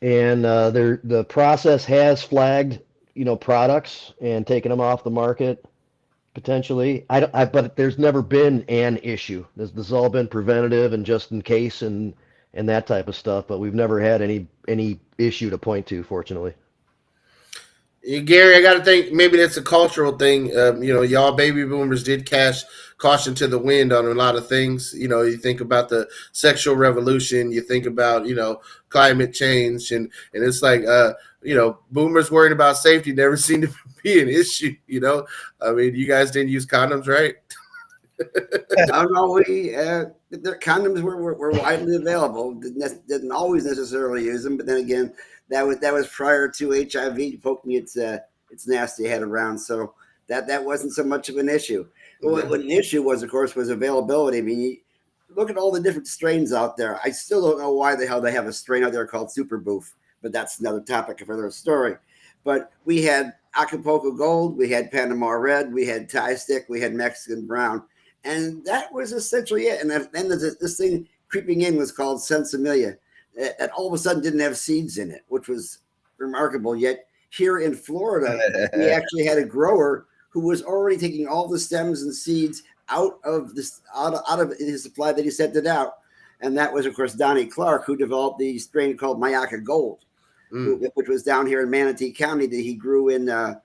and the process has flagged, products and taken them off the market potentially. But there's never been an issue. This has all been preventative and just in case and that type of stuff. But we've never had any issue to point to, fortunately. Gary, I got to think maybe that's a cultural thing. Y'all baby boomers did cast caution to the wind on a lot of things. You think about the sexual revolution, you think about, climate change, and it's like, boomers worried about safety never seemed to be an issue. I mean, you guys didn't use condoms, right? No, the condoms were widely available. Didn't always necessarily use them, but then again, that was prior to HIV poking its nasty head around. So that wasn't so much of an issue. What an issue was, of course, was availability. I mean, look at all the different strains out there. I still don't know why the hell they have a strain out there called Super Boof, but that's another topic for another story. But we had Acapulco Gold, we had Panama Red, we had Thai Stick, we had Mexican Brown. And that was essentially it. And then this thing creeping in was called Sensimilia. That all of a sudden didn't have seeds in it, which was remarkable. Yet here in Florida, we actually had a grower who was already taking all the stems and seeds out of his supply that he sent it out. And that was, of course, Donnie Clark, who developed the strain called Mayaka Gold, which was down here in Manatee County that he grew in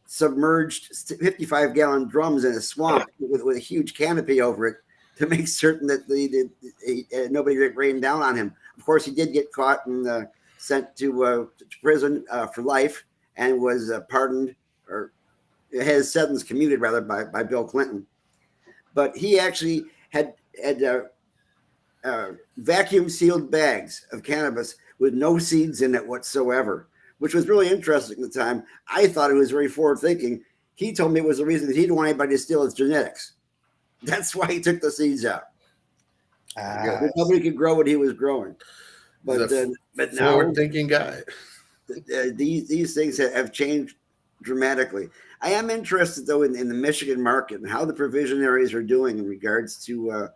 submerged 55-gallon drums in a swamp with a huge canopy over it to make certain that nobody rained down on him. Of course, he did get caught and sent to prison for life and was pardoned, or his sentence commuted rather by Bill Clinton. But he actually had vacuum sealed bags of cannabis with no seeds in it whatsoever, which was really interesting at the time. I thought it was very forward thinking. He told me it was the reason that he didn't want anybody to steal his genetics. That's why he took the seeds out. Nobody could grow what he was growing. But now, forward-thinking guy. These things have changed dramatically. I am interested, though, in the Michigan market and how the provisionaries are doing in regards to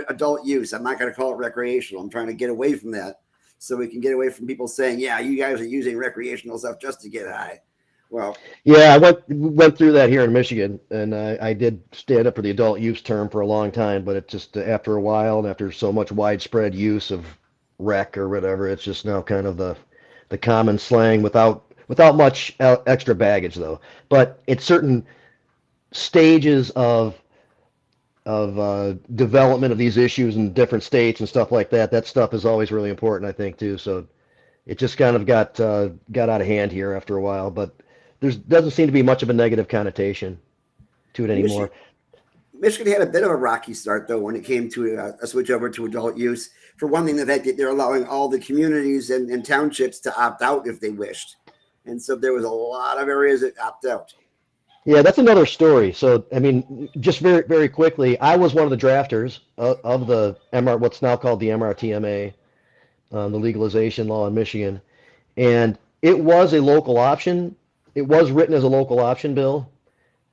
adult use. I'm not going to call it recreational. I'm trying to get away from that so we can get away from people saying, yeah, you guys are using recreational stuff just to get high. Well, yeah, I went through that here in Michigan, and I did stand up for the adult use term for a long time, but it just after a while and after so much widespread use of rec or whatever, it's just now kind of the common slang without much extra baggage, though. But at certain stages of development of these issues in different states and stuff like that, that stuff is always really important, I think, too. So it just kind of got out of hand here after a while, but doesn't seem to be much of a negative connotation to it anymore. Michigan had a bit of a rocky start, though, when it came to a switch over to adult use. For one thing, the fact that they're allowing all the communities and townships to opt out if they wished. And so there was a lot of areas that opt out. Yeah, that's another story. So, I mean, just very, very quickly, I was one of the drafters of the what's now called the MRTMA, the legalization law in Michigan. And it was a local option. It was written as a local option bill.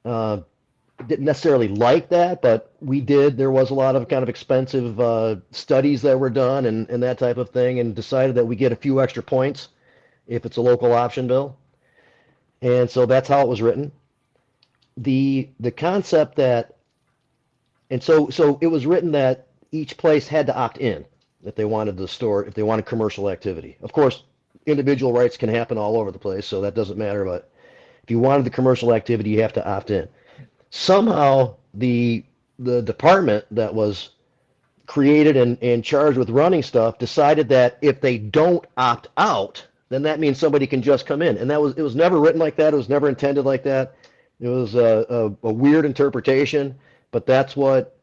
Didn't necessarily like that, but we did. There was a lot of kind of expensive studies that were done and that type of thing, and decided that we get a few extra points if it's a local option bill. And so that's how it was written. The concept that, and so it was written that each place had to opt in if they wanted the store, if they wanted commercial activity. Of course, individual rights can happen all over the place, so that doesn't matter, but if you wanted the commercial activity, you have to opt in. Somehow the department that was created and charged with running stuff decided that if they don't opt out, then that means somebody can just come in. And it was never written like that. It was never intended like that. It was a weird interpretation, but that's what,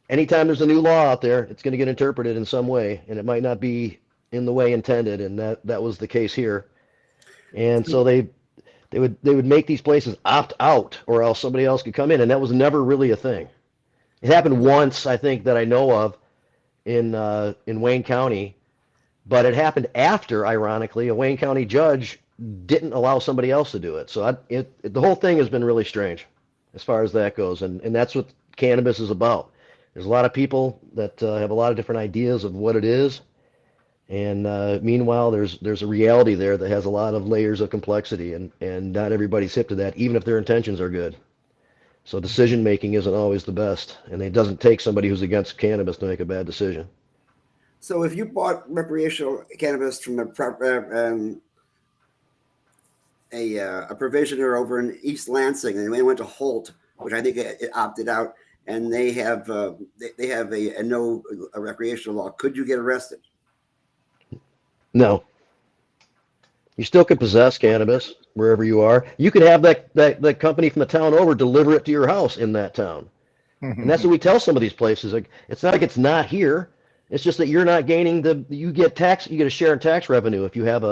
anytime there's a new law out there, it's going to get interpreted in some way, and it might not be in the way intended, and that was the case here. And so they would make these places opt out, or else somebody else could come in, and that was never really a thing. It happened once, I think, that I know of in Wayne County, but it happened after, ironically, a Wayne County judge didn't allow somebody else to do it. So the whole thing has been really strange as far as that goes, and that's what cannabis is about. There's a lot of people that have a lot of different ideas of what it is, and meanwhile, there's a reality there that has a lot of layers of complexity, and not everybody's hip to that, even if their intentions are good. So decision making isn't always the best, and it doesn't take somebody who's against cannabis to make a bad decision. So if you bought recreational cannabis from a provisioner over in East Lansing, and they went to Holt, which I think it opted out, and they have a recreational law, could you get arrested? No. You still can possess cannabis wherever you are. You could have that company from the town over deliver it to your house in that town. And that's what we tell some of these places. Like, it's not like it's not here. It's just that you're not gaining you get a share in tax revenue if you have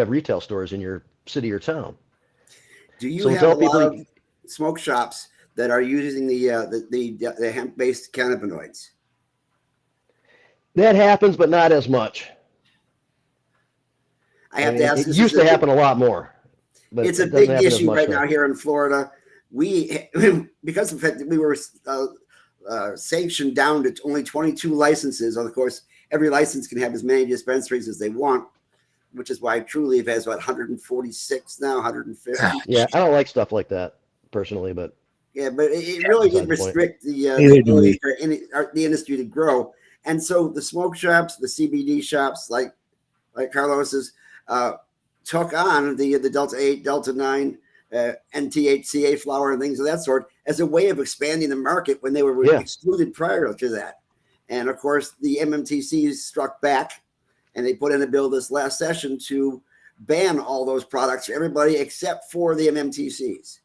retail stores in your city or town. Do you have a lot of smoke shops that are using the hemp-based cannabinoids? That happens, but not as much. I have to ask. It used to happen a lot more. But it's a big issue right now here in Florida. Because of the fact that we were sanctioned down to only 22 licenses. Of course, every license can have as many dispensaries as they want, which is why Trulieve has about 146 now, 150. Yeah, I don't like stuff like that personally, but yeah, but it really did restrict the ability for the industry to grow. And so the smoke shops, the CBD shops, like Carlos's, took on the Delta 8, Delta 9, NTHCA flower and things of that sort as a way of expanding the market when they were excluded prior to that. And of course, the MMTCs struck back, and they put in a bill this last session to ban all those products for everybody except for the MMTCs,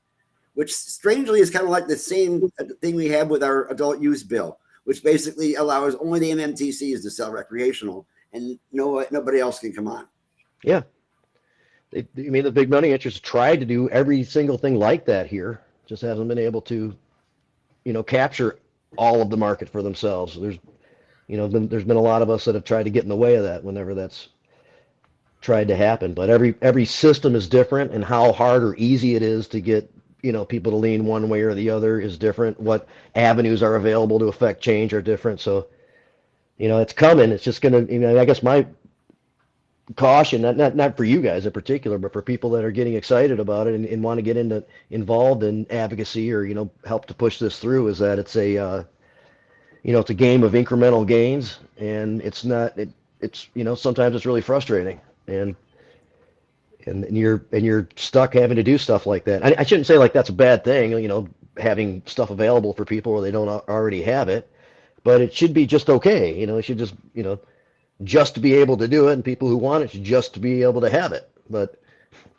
which strangely is kind of like the same thing we have with our adult use bill, which basically allows only the MMTCs to sell recreational, and nobody else can come on. Yeah. I mean, the big money interests tried to do every single thing like that here, just hasn't been able to, capture all of the market for themselves. There's been a lot of us that have tried to get in the way of that whenever that's tried to happen. But every system is different, and how hard or easy it is to get, people to lean one way or the other is different. What avenues are available to affect change are different. So, it's coming. It's just going to, I guess my caution, not for you guys in particular, but for people that are getting excited about it and want to get involved in advocacy or help to push this through, is that it's a it's a game of incremental gains, and it's sometimes it's really frustrating, and you're stuck having to do stuff like that. I shouldn't say like that's a bad thing, having stuff available for people where they don't already have it, but it should be just okay. It should just to be able to do it, and people who want it should just be able to have it. But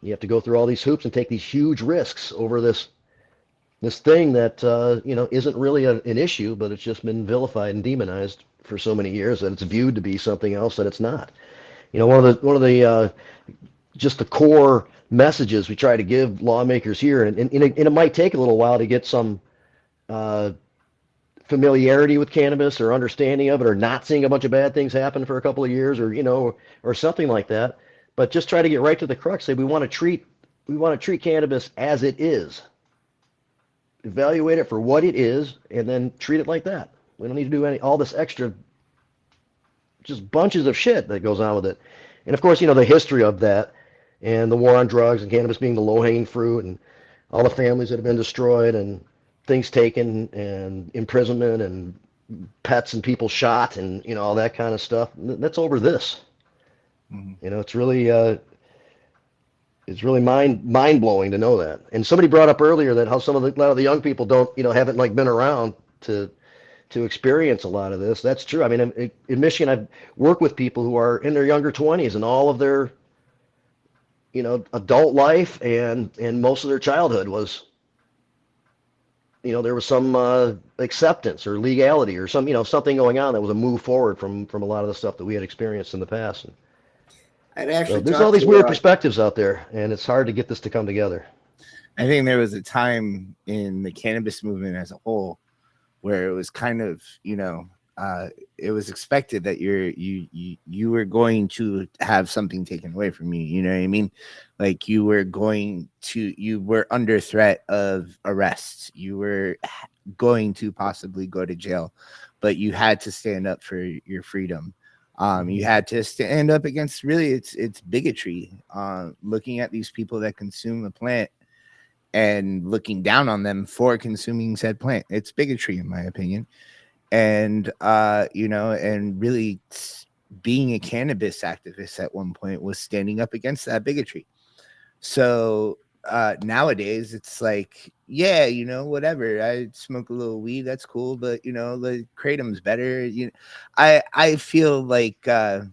you have to go through all these hoops and take these huge risks over this thing that isn't really an issue, but it's just been vilified and demonized for so many years that it's viewed to be something else that it's not. One of the just the core messages we try to give lawmakers here, and it might take a little while to get some familiarity with cannabis or understanding of it, or not seeing a bunch of bad things happen for a couple of years, or something like that. But just try to get right to the crux. Say we want to treat cannabis as it is. Evaluate it for what it is, and then treat it like that. We don't need to do all this extra, just bunches of shit that goes on with it. And of course, the history of that, and the war on drugs, and cannabis being the low-hanging fruit, and all the families that have been destroyed, and things taken, and imprisonment, and pets and people shot, and all that kind of stuff. That's over this. Mm-hmm. It's really mind blowing to know that. And somebody brought up earlier that how a lot of the young people don't haven't been around to to experience a lot of this. That's true. I mean, in Michigan, I've worked with people who are in their younger 20s, and all of their, adult life and most of their childhood was, there was some acceptance or legality or something going on that was a move forward from a lot of the stuff that we had experienced in the past. And I'd so actually there's all talked these to weird perspectives out there, and it's hard to get this to come together. I think there was a time in the cannabis movement as a whole where it was kind of, it was expected that you were going to have something taken away from you. You know what I mean? Like you were under threat of arrest. You were going to possibly go to jail, but you had to stand up for your freedom. You had to stand up against really it's bigotry. Looking at these people that consume the plant and looking down on them for consuming said plant. It's bigotry, in my opinion. And, and really being a cannabis activist at one point was standing up against that bigotry. So nowadays it's like, yeah, whatever. I smoke a little weed. That's cool. But, the kratom's better. I feel like, the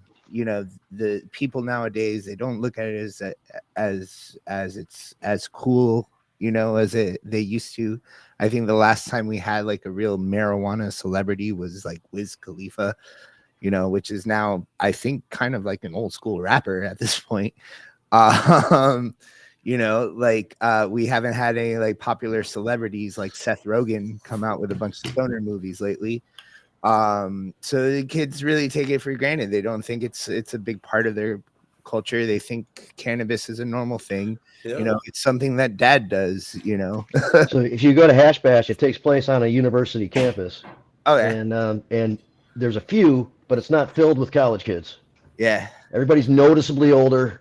people nowadays, they don't look at it as it's as cool, as they used to. I think the last time we had like a real marijuana celebrity was like Wiz Khalifa, which is now, I think, kind of like an old school rapper at this point. We haven't had any like popular celebrities like Seth Rogen come out with a bunch of stoner movies lately. So the kids really take it for granted. They don't think it's a big part of their culture. They think cannabis is a normal thing. Yeah. It's something that dad does, So if you go to Hash Bash, it takes place on a university campus. Oh, yeah. And there's a few, but it's not filled with college kids. Yeah. Everybody's noticeably older,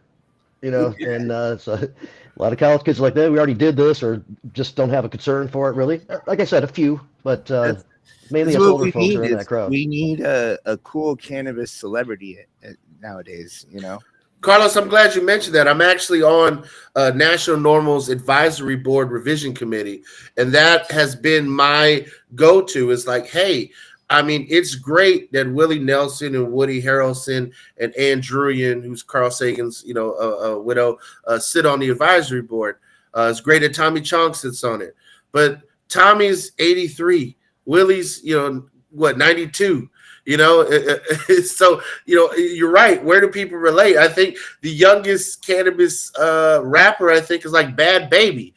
and so a lot of college kids are like, that. We already did this, or just don't have a concern for it, really. Like I said, a few, but mainly us older folks are in that crowd. We need a cool cannabis celebrity nowadays, Carlos, I'm glad you mentioned that. I'm actually on National Normals Advisory Board Revision Committee, and that has been my go-to. Is like, hey, I mean, it's great that Willie Nelson and Woody Harrelson and Ann Druyan, who's Carl Sagan's, widow, sit on the advisory board. It's great that Tommy Chong sits on it, but Tommy's 83, Willie's, 92. So you're right. Where do people relate? I think the youngest cannabis rapper, I think, is like Bad Baby.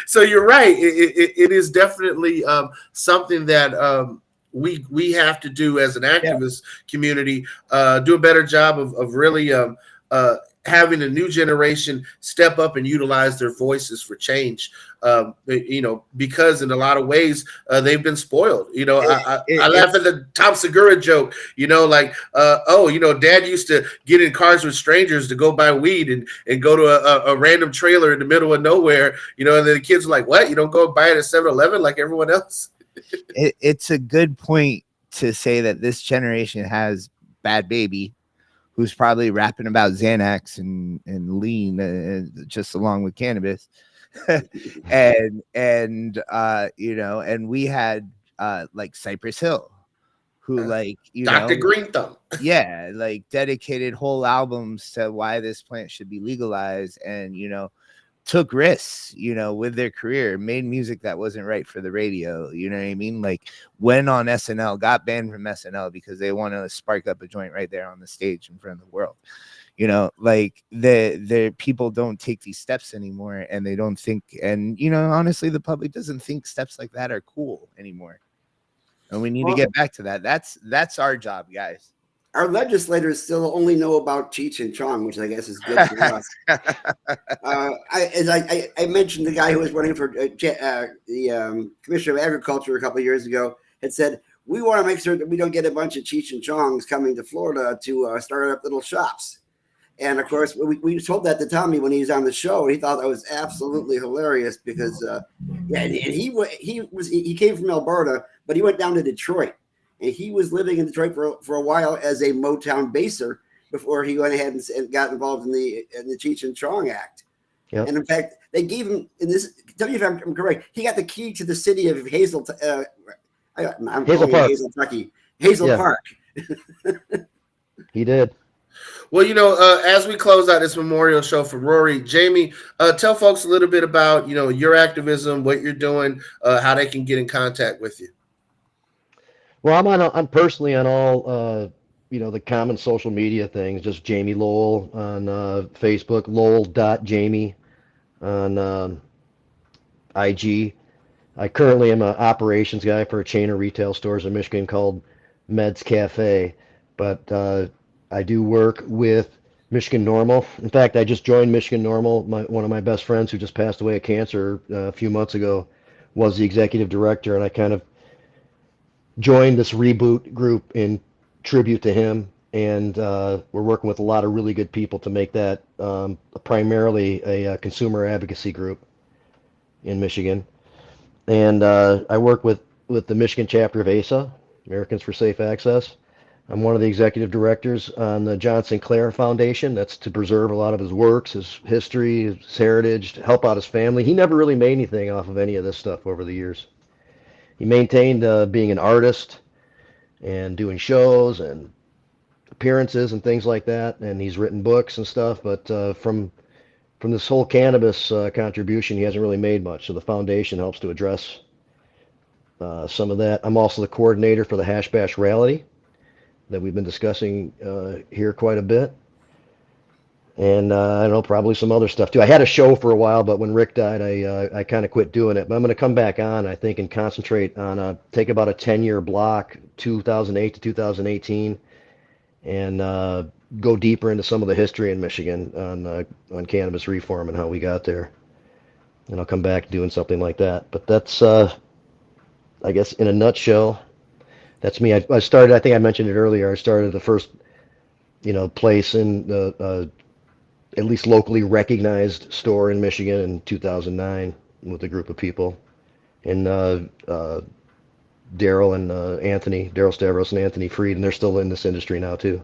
So you're right. It is definitely something that we have to do as an activist community. Do a better job of really having a new generation step up and utilize their voices for change. Because in a lot of ways they've been spoiled. I laugh at the Tom Segura joke. Dad used to get in cars with strangers to go buy weed and go to a random trailer in the middle of nowhere. And then the kids are like, "What? You don't go buy it at 7-Eleven like everyone else?" It's a good point to say that this generation has Bad Baby, who's probably rapping about Xanax and lean, just along with cannabis. and we had like Cypress Hill, who Dr. Green Thumb. Yeah, like dedicated whole albums to why this plant should be legalized, and took risks, with their career, made music that wasn't right for the radio. You know what I mean? Like went on SNL, got banned from SNL because they want to spark up a joint right there on the stage in front of the world. The people don't take these steps anymore, and they don't think, and honestly, the public doesn't think steps like that are cool anymore. And we need to get back to that. That's our job, guys. Our legislators still only know about Cheech and Chong, which I guess is good for us. I mentioned the guy who was running for the Commissioner of Agriculture a couple of years ago had said, we want to make sure that we don't get a bunch of Cheech and Chongs coming to Florida to start up little shops. And of course, we told that to Tommy when he was on the show. He thought that was absolutely hilarious because, he came from Alberta, but he went down to Detroit. And he was living in Detroit for a while as a Motown baser before he went ahead and got involved in the Cheech and Chong Act. Yep. And in fact, they gave him in this. Tell me if I'm correct. He got the key to the city of Hazel. I'm Hazel calling it Park. Hazel, Kentucky. Hazel Yeah. Park. He did. Well, as we close out this memorial show for Rhory, Jamie, tell folks a little bit about, your activism, what you're doing, how they can get in contact with you. Well, I'm personally on all, the common social media things, just Jamie Lowell on Facebook, Lowell.Jamie on IG. I currently am an operations guy for a chain of retail stores in Michigan called Meds Cafe, but I do work with Michigan Normal. In fact, I just joined Michigan Normal. One of my best friends who just passed away of cancer a few months ago was the executive director, and I kind of joined this reboot group in tribute to him. And we're working with a lot of really good people to make that primarily a consumer advocacy group in Michigan. And I work with the Michigan chapter of ASA, Americans for Safe Access. I'm one of the executive directors on the John Sinclair Foundation. That's to preserve a lot of his works, his history, his heritage, to help out his family. He never really made anything off of any of this stuff over the years. He maintained being an artist and doing shows and appearances and things like that. And he's written books and stuff. But from this whole cannabis contribution, he hasn't really made much. So the foundation helps to address some of that. I'm also the coordinator for the Hash Bash Rally that we've been discussing here quite a bit. And I don't know, probably some other stuff too. I had a show for a while, but when Rick died, I kind of quit doing it. But I'm going to come back on, I think, and concentrate on take about a 10-year block, 2008 to 2018, and go deeper into some of the history in Michigan on cannabis reform and how we got there. And I'll come back doing something like that. But that's, I guess, in a nutshell, that's me. I started, I think I mentioned it earlier, I started the first, place in the at least locally recognized store in Michigan in 2009 with a group of people. And Daryl and Daryl Stavros and Anthony Freed, and they're still in this industry now too.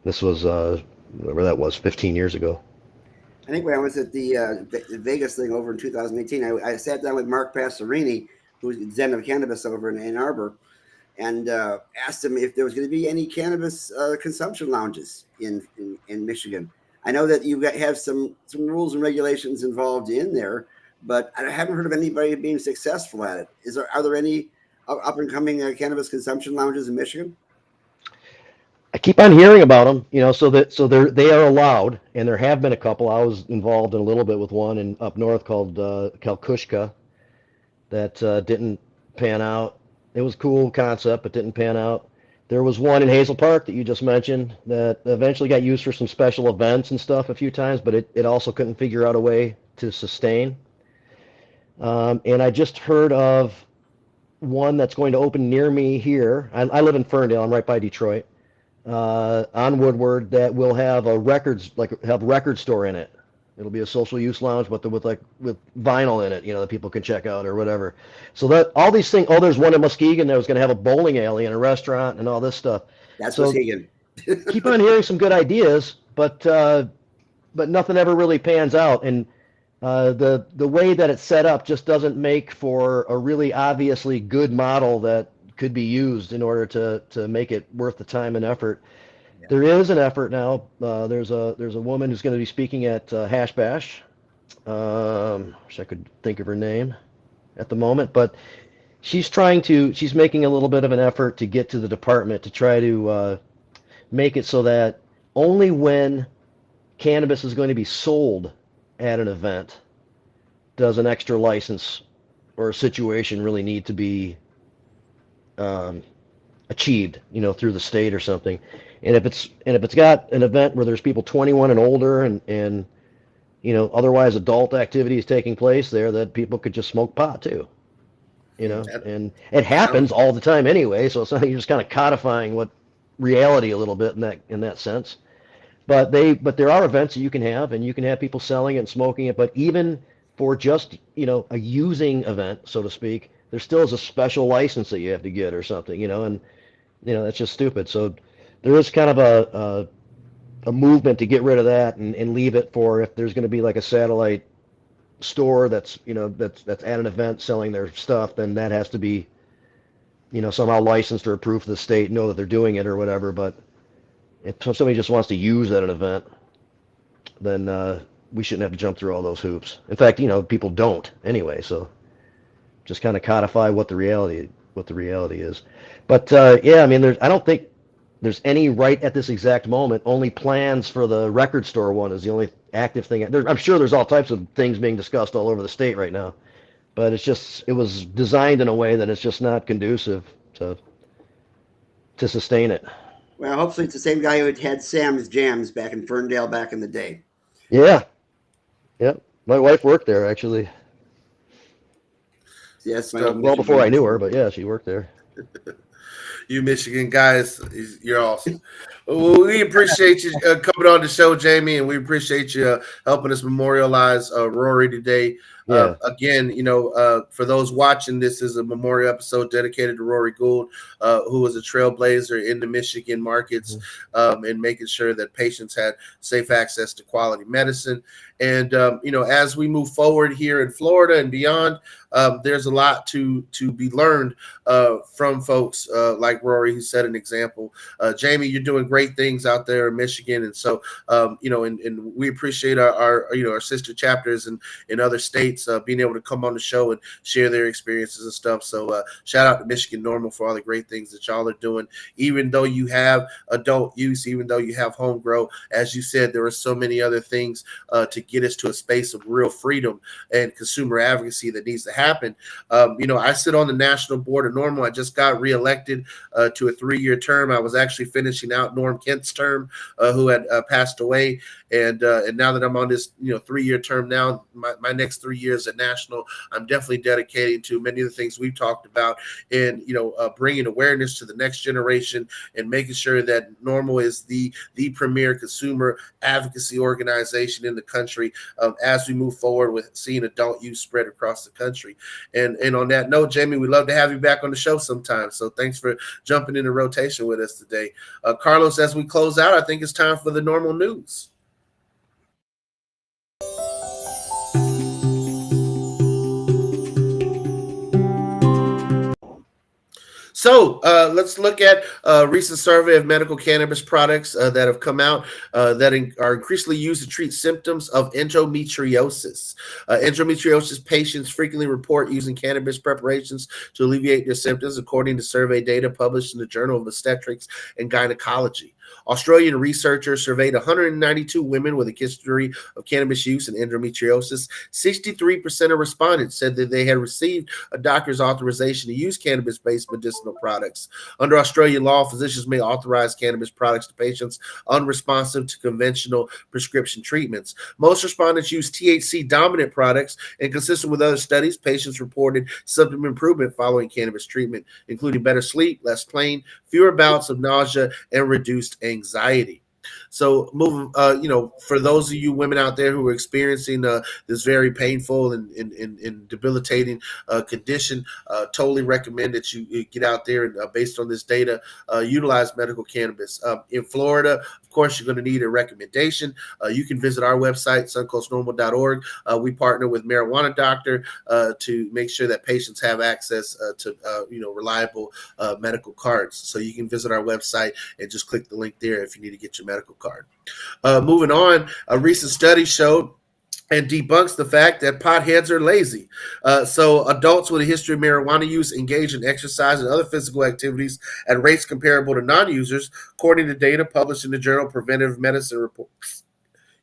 This was, whatever that was, 15 years ago. I think when I was at the Vegas thing over in 2018, I sat down with Mark Passerini, who's the Zen of Cannabis over in Ann Arbor, and asked him if there was going to be any cannabis consumption lounges in Michigan. I know that you have some rules and regulations involved in there, but I haven't heard of anybody being successful at it. Are there any up and coming cannabis consumption lounges in Michigan? I keep on hearing about them, so they are allowed, and there have been a couple. I was involved in a little bit with one up north called Kalkushka that didn't pan out. It was a cool concept, but didn't pan out. There was one in Hazel Park that you just mentioned that eventually got used for some special events and stuff a few times, but it also couldn't figure out a way to sustain. And I just heard of one that's going to open near me here. I live in Ferndale. I'm right by Detroit. On Woodward, that will have a record store in it. It'll be a social use lounge, but with vinyl in it, that people can check out or whatever. So that all these things. Oh, there's one in Muskegon that was going to have a bowling alley and a restaurant and all this stuff. That's Muskegon. Keep on hearing some good ideas, but nothing ever really pans out. And the way that it's set up just doesn't make for a really obviously good model that could be used in order to make it worth the time and effort. Yeah. There is an effort now. There's a woman who's going to be speaking at Hash Bash. Wish I could think of her name at the moment, but she's making a little bit of an effort to get to the department to try to make it so that only when cannabis is going to be sold at an event does an extra license or a situation really need to be achieved, through the state or something. And if it's got an event where there's people 21 and older and otherwise adult activities taking place there, that people could just smoke pot too, and it happens all the time anyway. So it's not, you're just kind of codifying what reality a little bit in that sense. But there are events that you can have, and you can have people selling it and smoking it. But even for just a using event, so to speak, there still is a special license that you have to get or something, and that's just stupid. So there is kind of a movement to get rid of that and leave it for if there's going to be like a satellite store that's that's at an event selling their stuff, then that has to be somehow licensed or approved for the state, know that they're doing it or whatever. But if somebody just wants to use at an event, then we shouldn't have to jump through all those hoops. In fact, people don't anyway. So just kind of codify what the reality is. But yeah, I mean, I don't think there's any right at this exact moment. Only plans for the record store one is the only active thing. I'm sure there's all types of things being discussed all over the state right now, but it was designed in a way that it's just not conducive to sustain it. Well, hopefully it's the same guy who had Sam's Jams back in Ferndale back in the day. Yeah. Yep. My wife worked there, actually. Yes, well before I knew her, but yeah, she worked there. You Michigan guys, you're awesome. Well, we appreciate you coming on the show, Jamie, and we appreciate you helping us memorialize Rhory today. Yeah. Again, for those watching, this is a memorial episode dedicated to Rhory Gould, who was a trailblazer in the Michigan markets, and making sure that patients had safe access to quality medicine. And, as we move forward here in Florida and beyond, there's a lot to be learned from folks like Rhory, who set an example. Jamie, you're doing great things out there in Michigan. And so, and we appreciate our sister chapters in other states being able to come on the show and share their experiences and stuff. So shout out to Michigan Normal for all the great things that y'all are doing. Even though you have adult use, even though you have home grow, as you said, there are so many other things to get us to a space of real freedom and consumer advocacy that needs to happen. I sit on the national board of Normal. I just got reelected to a 3-year term. I was actually finishing out Norm Kent's term, who had passed away. And now that I'm on this 3-year term now, my next 3 years at national, I'm definitely dedicating to many of the things we've talked about, and bringing awareness to the next generation and making sure that Normal is the premier consumer advocacy organization in the country as we move forward with seeing adult use spread across the country. And on that note, Jamie, we'd love to have you back on the show sometime. So thanks for jumping into rotation with us today. Carlos, as we close out, I think it's time for the normal news. So let's look at a recent survey of medical cannabis products that have come out that are increasingly used to treat symptoms of endometriosis. Endometriosis patients frequently report using cannabis preparations to alleviate their symptoms, according to survey data published in the Journal of Obstetrics and Gynecology. Australian researchers surveyed 192 women with a history of cannabis use and endometriosis. 63% of respondents said that they had received a doctor's authorization to use cannabis-based medicinal products. Under Australian law, physicians may authorize cannabis products to patients unresponsive to conventional prescription treatments. Most respondents use THC-dominant products, and consistent with other studies, patients reported symptom improvement following cannabis treatment, including better sleep, less pain, fewer bouts of nausea, and reduced anxiety. So moving, for those of you women out there who are experiencing this very painful and debilitating condition, totally recommend that you get out there and based on this data, utilize medical cannabis. In Florida, of course, you're going to need a recommendation. You can visit our website, suncoastnormal.org. We partner with Marijuana Doctor to make sure that patients have access to reliable medical cards. So you can visit our website and just click the link there if you need to get your medical card. Moving on, a recent study showed and debunks the fact that potheads are lazy. So adults with a history of marijuana use engage in exercise and other physical activities at rates comparable to non-users, according to data published in the Journal of Preventive Medicine Reports.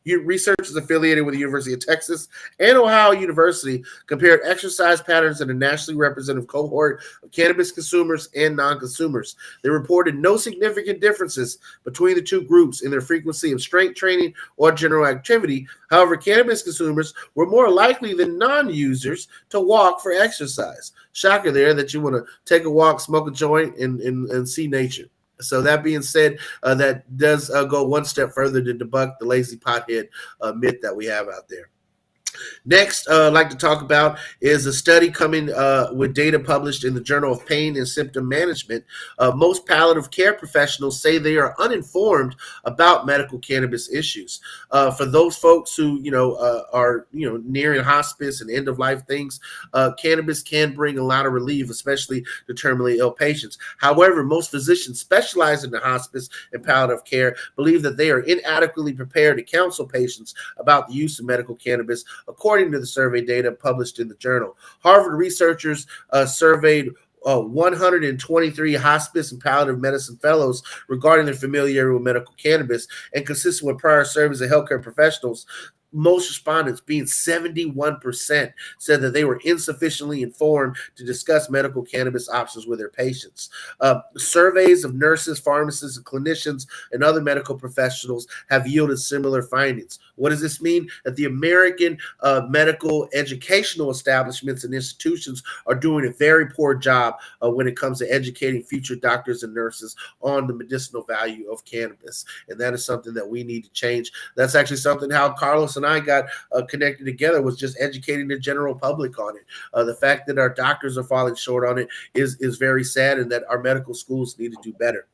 Researchers affiliated with the University of Texas and Ohio University compared exercise patterns in a nationally representative cohort of cannabis consumers and non-consumers. They reported no significant differences between the two groups in their frequency of strength training or general activity. However, cannabis consumers were more likely than non-users to walk for exercise. Shocker there that you want to take a walk, smoke a joint, and see nature. So that being said, that does go one step further to debunk the lazy pothead myth that we have out there. Next, I'd like to talk about is a study coming with data published in the Journal of Pain and Symptom Management. Most palliative care professionals say they are uninformed about medical cannabis issues. For those folks who are nearing hospice and end of life things, cannabis can bring a lot of relief, especially to terminally ill patients. However, most physicians specialized in the hospice and palliative care believe that they are inadequately prepared to counsel patients about the use of medical cannabis, according to the survey data published in the journal. Harvard researchers surveyed 123 hospice and palliative medicine fellows regarding their familiarity with medical cannabis, and consistent with prior surveys of healthcare professionals, most respondents, being 71%, said that they were insufficiently informed to discuss medical cannabis options with their patients. Surveys of nurses, pharmacists, and clinicians and other medical professionals have yielded similar findings. What does this mean? That the American medical educational establishments and institutions are doing a very poor job when it comes to educating future doctors and nurses on the medicinal value of cannabis. And that is something that we need to change. That's actually something how Carlos and I got connected together, was just educating the general public on it. The fact that our doctors are falling short on it is very sad, and that our medical schools need to do better.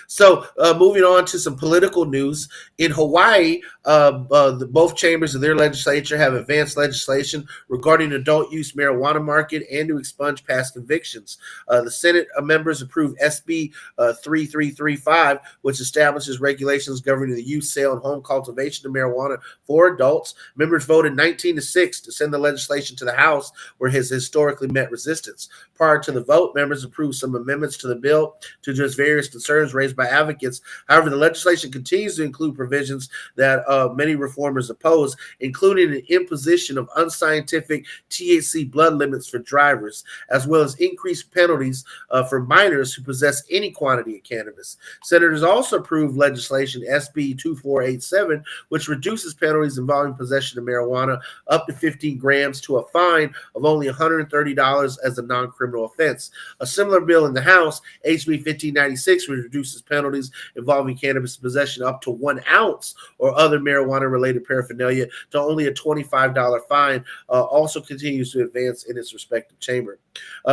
So moving on to some political news. In Hawaii, both chambers of their legislature have advanced legislation regarding adult use marijuana market and to expunge past convictions. The Senate members approved SB 3335, which establishes regulations governing the use, sale, and home cultivation of marijuana for adults. Members voted 19-6 to send the legislation to the House, where it has historically met resistance. Prior to the vote, members approved some amendments to the bill to address various concerns raised by advocates. However, the legislation continues to include provisions that many reformers oppose, including an imposition of unscientific THC blood limits for drivers, as well as increased penalties for minors who possess any quantity of cannabis. Senators also approved legislation SB 2487, which reduces penalties involving possession of marijuana up to 15 grams to a fine of only $130 as a non-criminal offense. A similar bill in the House, HB 1596, which reduces penalties involving cannabis possession up to 1 ounce or other marijuana-related paraphernalia to only a $25 fine, also continues to advance in its respective chamber.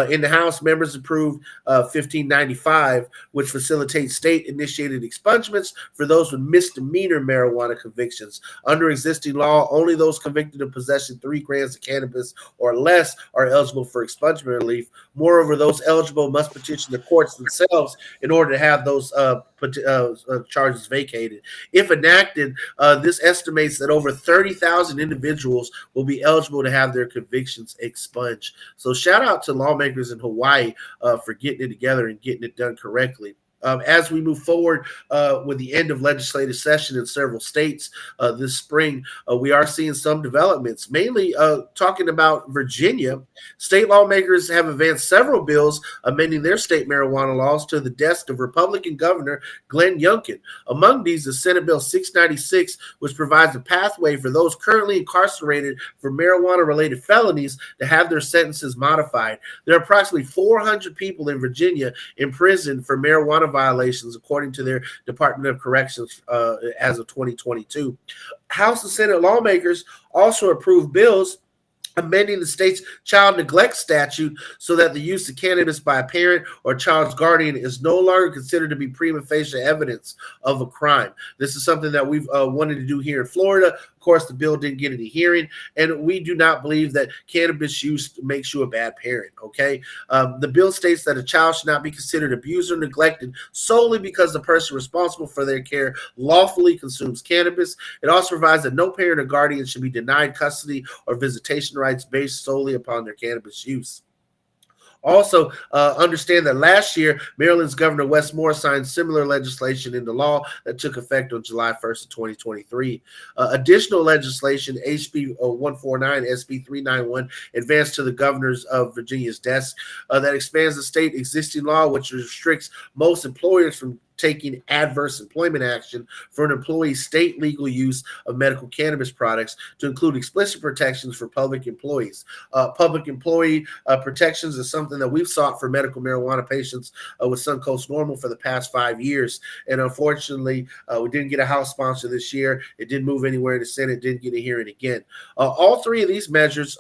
In the House, members approved 1595, which facilitates state-initiated expungements for those with misdemeanor marijuana convictions. Under existing law, only those convicted of possessing 3 grams of cannabis or less are eligible for expungement relief. Moreover, those eligible must petition the courts themselves in order to have those charges vacated. If enacted, this estimates that over 30,000 individuals will be eligible to have their convictions expunged. So shout out to lawmakers in Hawaii for getting it together and getting it done correctly. As we move forward with the end of legislative session in several states this spring, we are seeing some developments, mainly talking about Virginia. State lawmakers have advanced several bills amending their state marijuana laws to the desk of Republican Governor Glenn Youngkin. Among these is Senate Bill 696, which provides a pathway for those currently incarcerated for marijuana-related felonies to have their sentences modified. There are approximately 400 people in Virginia in prison for marijuana violations, according to their Department of Corrections as of 2022. House and Senate lawmakers also approved bills amending the state's child neglect statute so that the use of cannabis by a parent or a child's guardian is no longer considered to be prima facie evidence of a crime. This is something that we've wanted to do here in Florida. Of course, the bill didn't get any hearing, and we do not believe that cannabis use makes you a bad parent, okay? The bill states that a child should not be considered abused or neglected solely because the person responsible for their care lawfully consumes cannabis. It also provides that no parent or guardian should be denied custody or visitation rights based solely upon their cannabis use. Also, understand that last year, Maryland's Governor Wes Moore signed similar legislation into law that took effect on July 1st of 2023. Additional legislation, HB 149, SB 391, advanced to the governors of Virginia's desk that expands the state existing law, which restricts most employers from taking adverse employment action for an employee's state legal use of medical cannabis products to include explicit protections for public employees. Public employee protections is something that we've sought for medical marijuana patients with Suncoast Normal for the past 5 years. And unfortunately, we didn't get a House sponsor this year. It didn't move anywhere in the Senate, didn't get a hearing again. All three of these measures,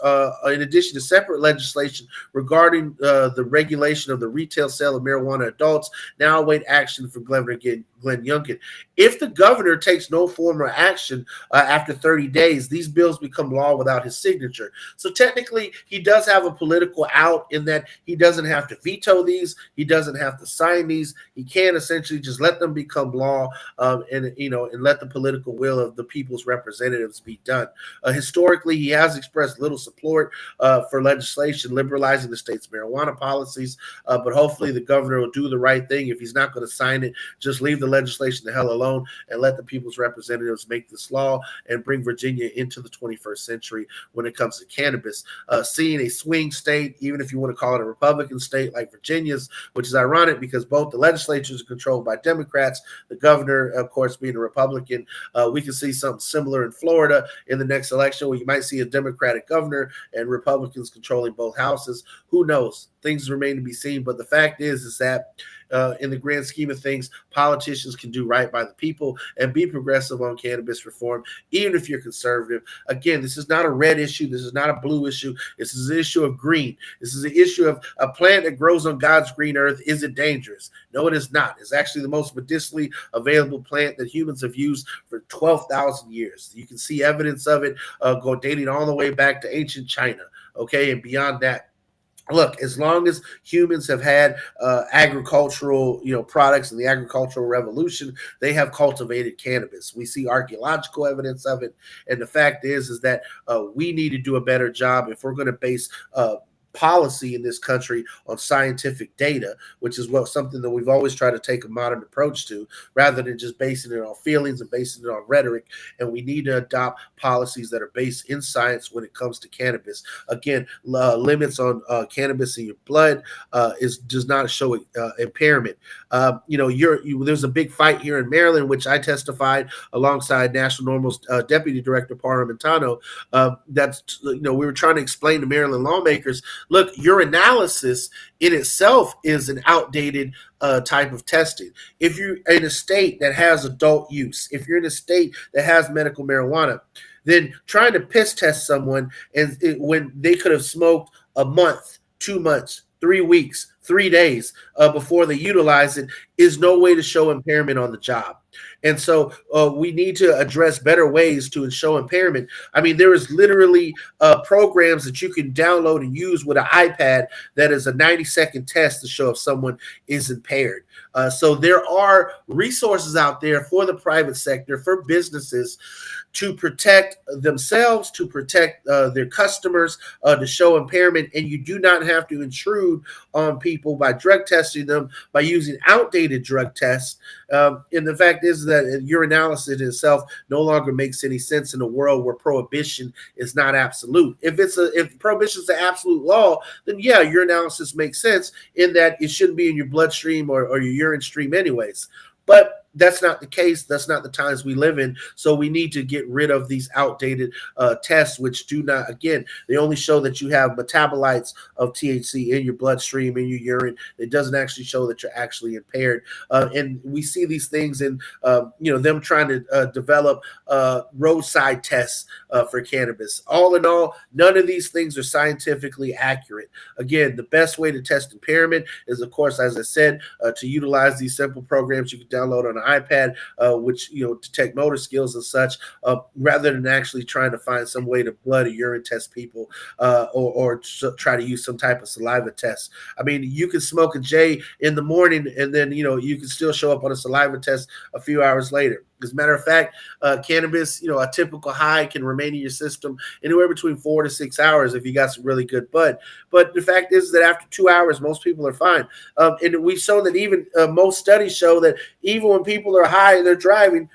in addition to separate legislation regarding the regulation of the retail sale of marijuana adults, now await action from Governor Glenn Youngkin. If the governor takes no formal action after 30 days, these bills become law without his signature. So technically, he does have a political out in that he doesn't have to veto these. He doesn't have to sign these. He can essentially just let them become law, and let the political will of the people's representatives be done. Historically, he has expressed little support for legislation liberalizing the state's marijuana policies, but hopefully the governor will do the right thing. If he's not going to sign it, just leave the legislation the hell alone and let the people's representatives make this law and bring Virginia into the 21st century when it comes to cannabis. Seeing a swing state, even if you want to call it a Republican state like Virginia's, which is ironic because both the legislatures are controlled by Democrats, the governor, of course, being a Republican. We can see something similar in Florida in the next election where you might see a Democratic governor and Republicans controlling both houses. Who knows? Things remain to be seen. But the fact is that in the grand scheme of things, politicians can do right by the people and be progressive on cannabis reform, even if you're conservative. Again, this is not a red issue. This is not a blue issue. This is an issue of green. This is an issue of a plant that grows on God's green earth. Is it dangerous? No, it is not. It's actually the most medicinally available plant that humans have used for 12,000 years. You can see evidence of it dating all the way back to ancient China, okay, and beyond that. Look, as long as humans have had agricultural, products in the agricultural revolution, they have cultivated cannabis. We see archaeological evidence of it, and the fact is that we need to do a better job if we're going to base policy in this country on scientific data, which is something that we've always tried to take a modern approach to, rather than just basing it on feelings and basing it on rhetoric. And we need to adopt policies that are based in science when it comes to cannabis. Again, limits on cannabis in your blood does not show impairment. There's a big fight here in Maryland, which I testified alongside National Normal's Deputy Director Parlamentano. We were trying to explain to Maryland lawmakers, look, your analysis in itself is an outdated type of testing. If you're in a state that has adult use, if you're in a state that has medical marijuana, then trying to piss test someone when they could have smoked a month, 2 months, 3 weeks, 3 days before they utilize it is no way to show impairment on the job. And so we need to address better ways to show impairment. I mean, there is literally programs that you can download and use with an iPad that is a 90-second test to show if someone is impaired. So there are resources out there for the private sector, for businesses, to protect themselves, to protect their customers, to show impairment. And you do not have to intrude on people by drug testing them, by using outdated drug tests. And the fact is that your analysis itself no longer makes any sense in a world where prohibition is not absolute. If prohibition is the absolute law, then yeah, your analysis makes sense in that it shouldn't be in your bloodstream or your urine stream anyways. But that's not the case. That's not the times we live in. So we need to get rid of these outdated tests, which do not, again, they only show that you have metabolites of THC in your bloodstream, in your urine. It doesn't actually show that you're actually impaired. And we see these things in, them trying to develop roadside tests for cannabis. All in all, none of these things are scientifically accurate. Again, the best way to test impairment is, of course, as I said, to utilize these simple programs you can download on an iPad, which detect motor skills and such, rather than actually trying to find some way to blood or urine test people, or try to use some type of saliva test. I mean, you can smoke a J in the morning, and then you can still show up on a saliva test a few hours later. As a matter of fact, cannabis, a typical high can remain in your system anywhere between 4 to 6 hours if you got some really good bud. But the fact is that after 2 hours, most people are fine. And we've shown that even most studies show that even when people are high and they're driving,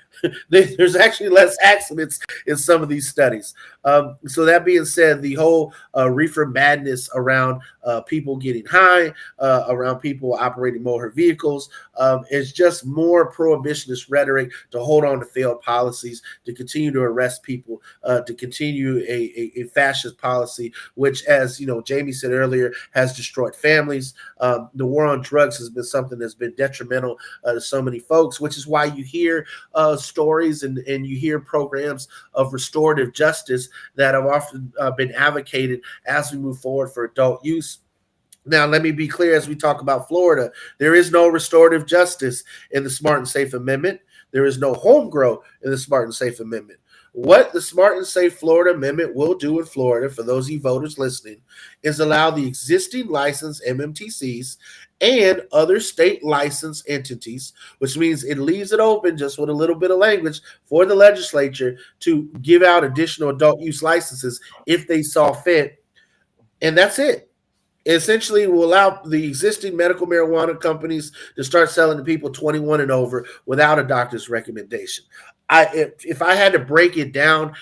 There's actually less accidents in some of these studies. So that being said, the whole reefer madness around people getting high, around people operating motor vehicles, is just more prohibitionist rhetoric to hold on to failed policies, to continue to arrest people, to continue a fascist policy, which, as you know, Jamie said earlier, has destroyed families. The war on drugs has been something that's been detrimental to so many folks, which is why you hear stories and you hear programs of restorative justice that have often been advocated as we move forward for adult use. Now, let me be clear as we talk about Florida, there is no restorative justice in the Smart and Safe Amendment. There is no home grow in the Smart and Safe Amendment. What the Smart and Safe Florida Amendment will do in Florida, for those of you voters listening, is allow the existing licensed MMTCs and other state licensed entities, which means it leaves it open just with a little bit of language for the legislature to give out additional adult use licenses if they saw fit. And that's it. Essentially will allow the existing medical marijuana companies to start selling to people 21 and over without a doctor's recommendation. If I had to break it down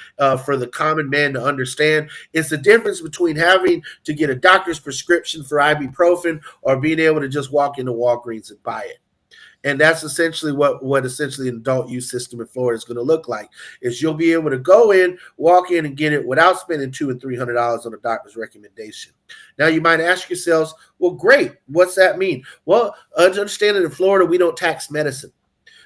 for the common man to understand, it's the difference between having to get a doctor's prescription for ibuprofen or being able to just walk into Walgreens and buy it. And that's essentially what essentially an adult use system in Florida is going to look like. Is you'll be able to go in, walk in, and get it without spending $200 and $300 on a doctor's recommendation. Now you might ask yourselves, well, great, what's that mean? Well, understand that in Florida we don't tax medicine,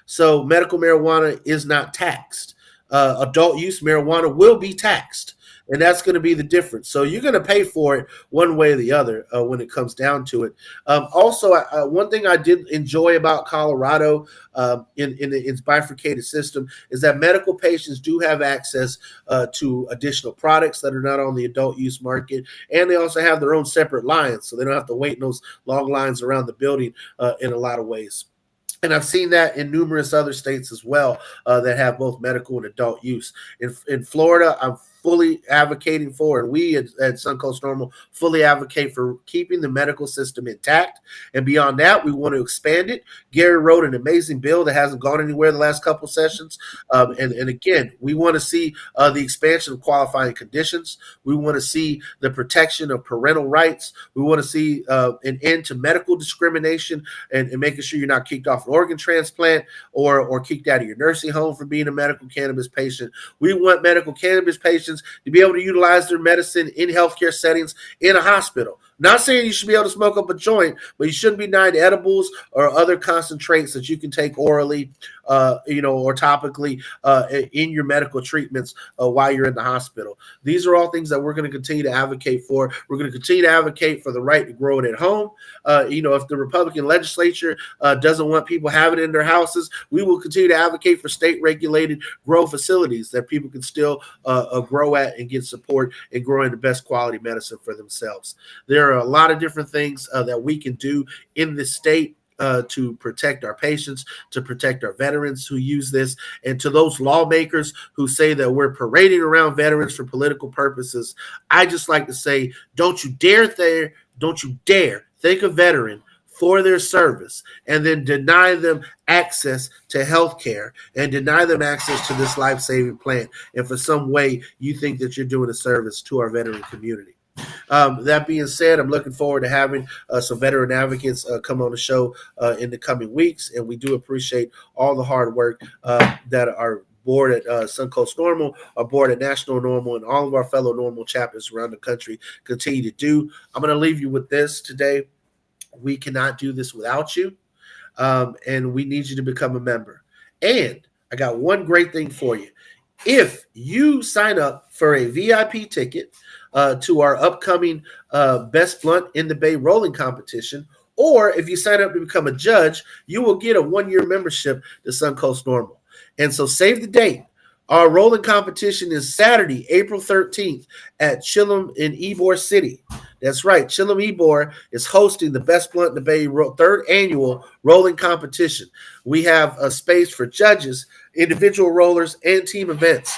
so medical marijuana is not taxed. Adult use marijuana will be taxed. And that's going to be the difference. So you're going to pay for it one way or the other when it comes down to it. Also, one thing I did enjoy about Colorado in its bifurcated system is that medical patients do have access to additional products that are not on the adult use market. And they also have their own separate lines, so they don't have to wait in those long lines around the building in a lot of ways. And I've seen that in numerous other states as well that have both medical and adult use. In Florida, I'm fully advocating for, and we at Suncoast NORML fully advocate for keeping the medical system intact. And beyond that, we want to expand it. Gary wrote an amazing bill that hasn't gone anywhere the last couple sessions. And again, we want to see the expansion of qualifying conditions. We want to see the protection of parental rights. We want to see an end to medical discrimination and making sure you're not kicked off an organ transplant or kicked out of your nursing home for being a medical cannabis patient. We want medical cannabis patients to be able to utilize their medicine in healthcare settings in a hospital. Not saying you should be able to smoke up a joint, but you shouldn't be denied edibles or other concentrates that you can take orally, or topically in your medical treatments while you're in the hospital. These are all things that we're going to continue to advocate for. We're going to continue to advocate for the right to grow it at home. If the Republican legislature doesn't want people having it in their houses, we will continue to advocate for state-regulated grow facilities that people can still grow at and get support and growing the best quality medicine for themselves. There are a lot of different things that we can do in this state to protect our patients, to protect our veterans who use this, and to those lawmakers who say that we're parading around veterans for political purposes. I just like to say, don't you dare thank a veteran for their service and then deny them access to health care and deny them access to this life-saving plant. And for some way you think that you're doing a service to our veteran community. That being said, I'm looking forward to having some veteran advocates come on the show in the coming weeks. And we do appreciate all the hard work that our board at Suncoast NORML, our board at National NORML, and all of our fellow NORML chapters around the country continue to do. I'm going to leave you with this today. We cannot do this without you. And we need you to become a member. And I got one great thing for you. If you sign up for a VIP ticket to our upcoming Best Blunt in the Bay rolling competition, or if you sign up to become a judge, you will get a 1-year membership to Suncoast NORML. And so save the date. Our rolling competition is Saturday, April 13th at Chillum in Ybor City. That's right. Chillum Ybor is hosting the Best Blunt in the Bay third annual rolling competition. We have a space for judges, individual rollers, and team events.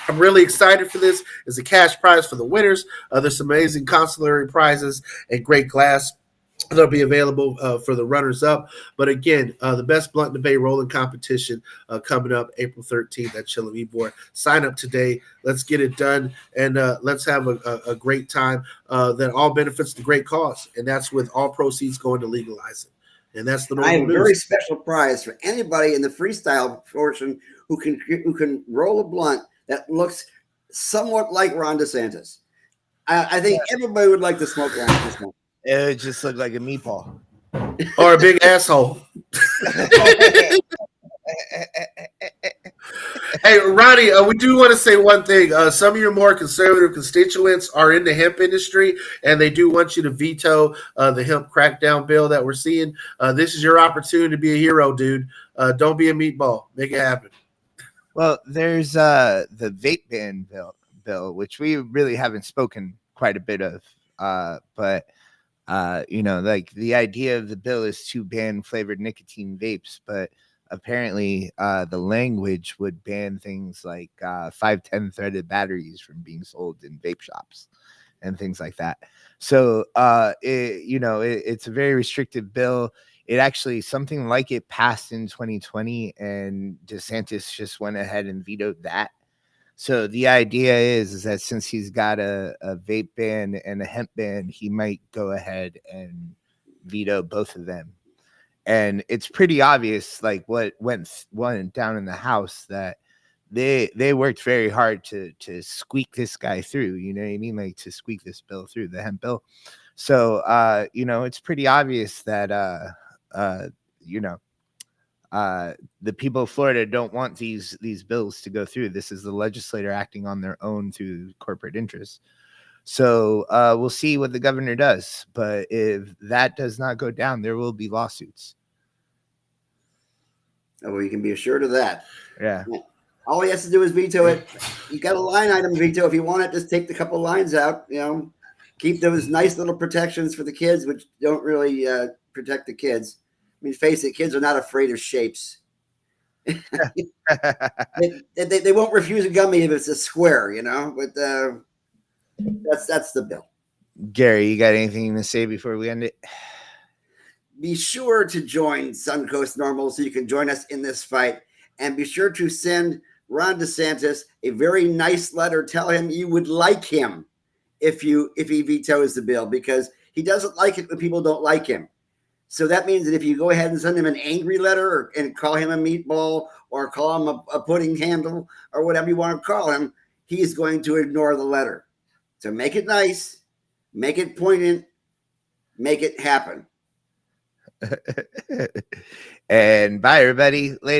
I'm really excited for this. It's a cash prize for the winners. There's some amazing consolatory prizes and great glass. They'll be available for the runners up. But again, the best blunt in the Bay rolling competition coming up April 13th at Chilla Ybor. Sign up today. Let's get it done, and let's have a great time that all benefits the great cause. And that's with all proceeds going to legalize it. And that's the I normal have a very news. special prize for anybody in the freestyle portion who can roll a blunt that looks somewhat like Ron DeSantis. I think everybody would like to smoke Ron this one. It would just look like a meatball. Or a big asshole. Hey, Ronnie, we do want to say one thing. Some of your more conservative constituents are in the hemp industry, and they do want you to veto the hemp crackdown bill that we're seeing. This is your opportunity to be a hero, dude. Don't be a meatball. Make it happen. Well, there's the vape ban bill, which we really haven't spoken quite a bit of. But like the idea of the bill is to ban flavored nicotine vapes, but apparently the language would ban things like 510 threaded batteries from being sold in vape shops and things like that. So it's a very restrictive bill. It actually, something like it passed in 2020, and DeSantis just went ahead and vetoed that. So the idea is that since he's got a vape ban and a hemp ban, he might go ahead and veto both of them. And it's pretty obvious, like what went down in the House, that they worked very hard to squeak this guy through. You know what I mean? Like to squeak this bill through, the hemp bill. So it's pretty obvious that the people of Florida don't want these bills to go through. This is the legislator acting on their own through corporate interests. So we'll see what the governor does. But if that does not go down, there will be lawsuits. Oh, well, you can be assured of that. Yeah. All he has to do is veto it. You got a line item veto. If you want it, just take the couple lines out. Keep those nice little protections for the kids, which don't really protect the kids. I mean, face it, kids are not afraid of shapes. they won't refuse a gummy if it's a square, But that's the bill. Gary, you got anything to say before we end it? Be sure to join Suncoast Normal so you can join us in this fight. And be sure to send Ron DeSantis a very nice letter. Tell him you would like him if he vetoes the bill, because he doesn't like it when people don't like him. So that means that if you go ahead and send him an angry letter and call him a meatball or call him a pudding handle or whatever you want to call him, he's going to ignore the letter. So make it nice, make it poignant, make it happen. And bye, everybody. Later.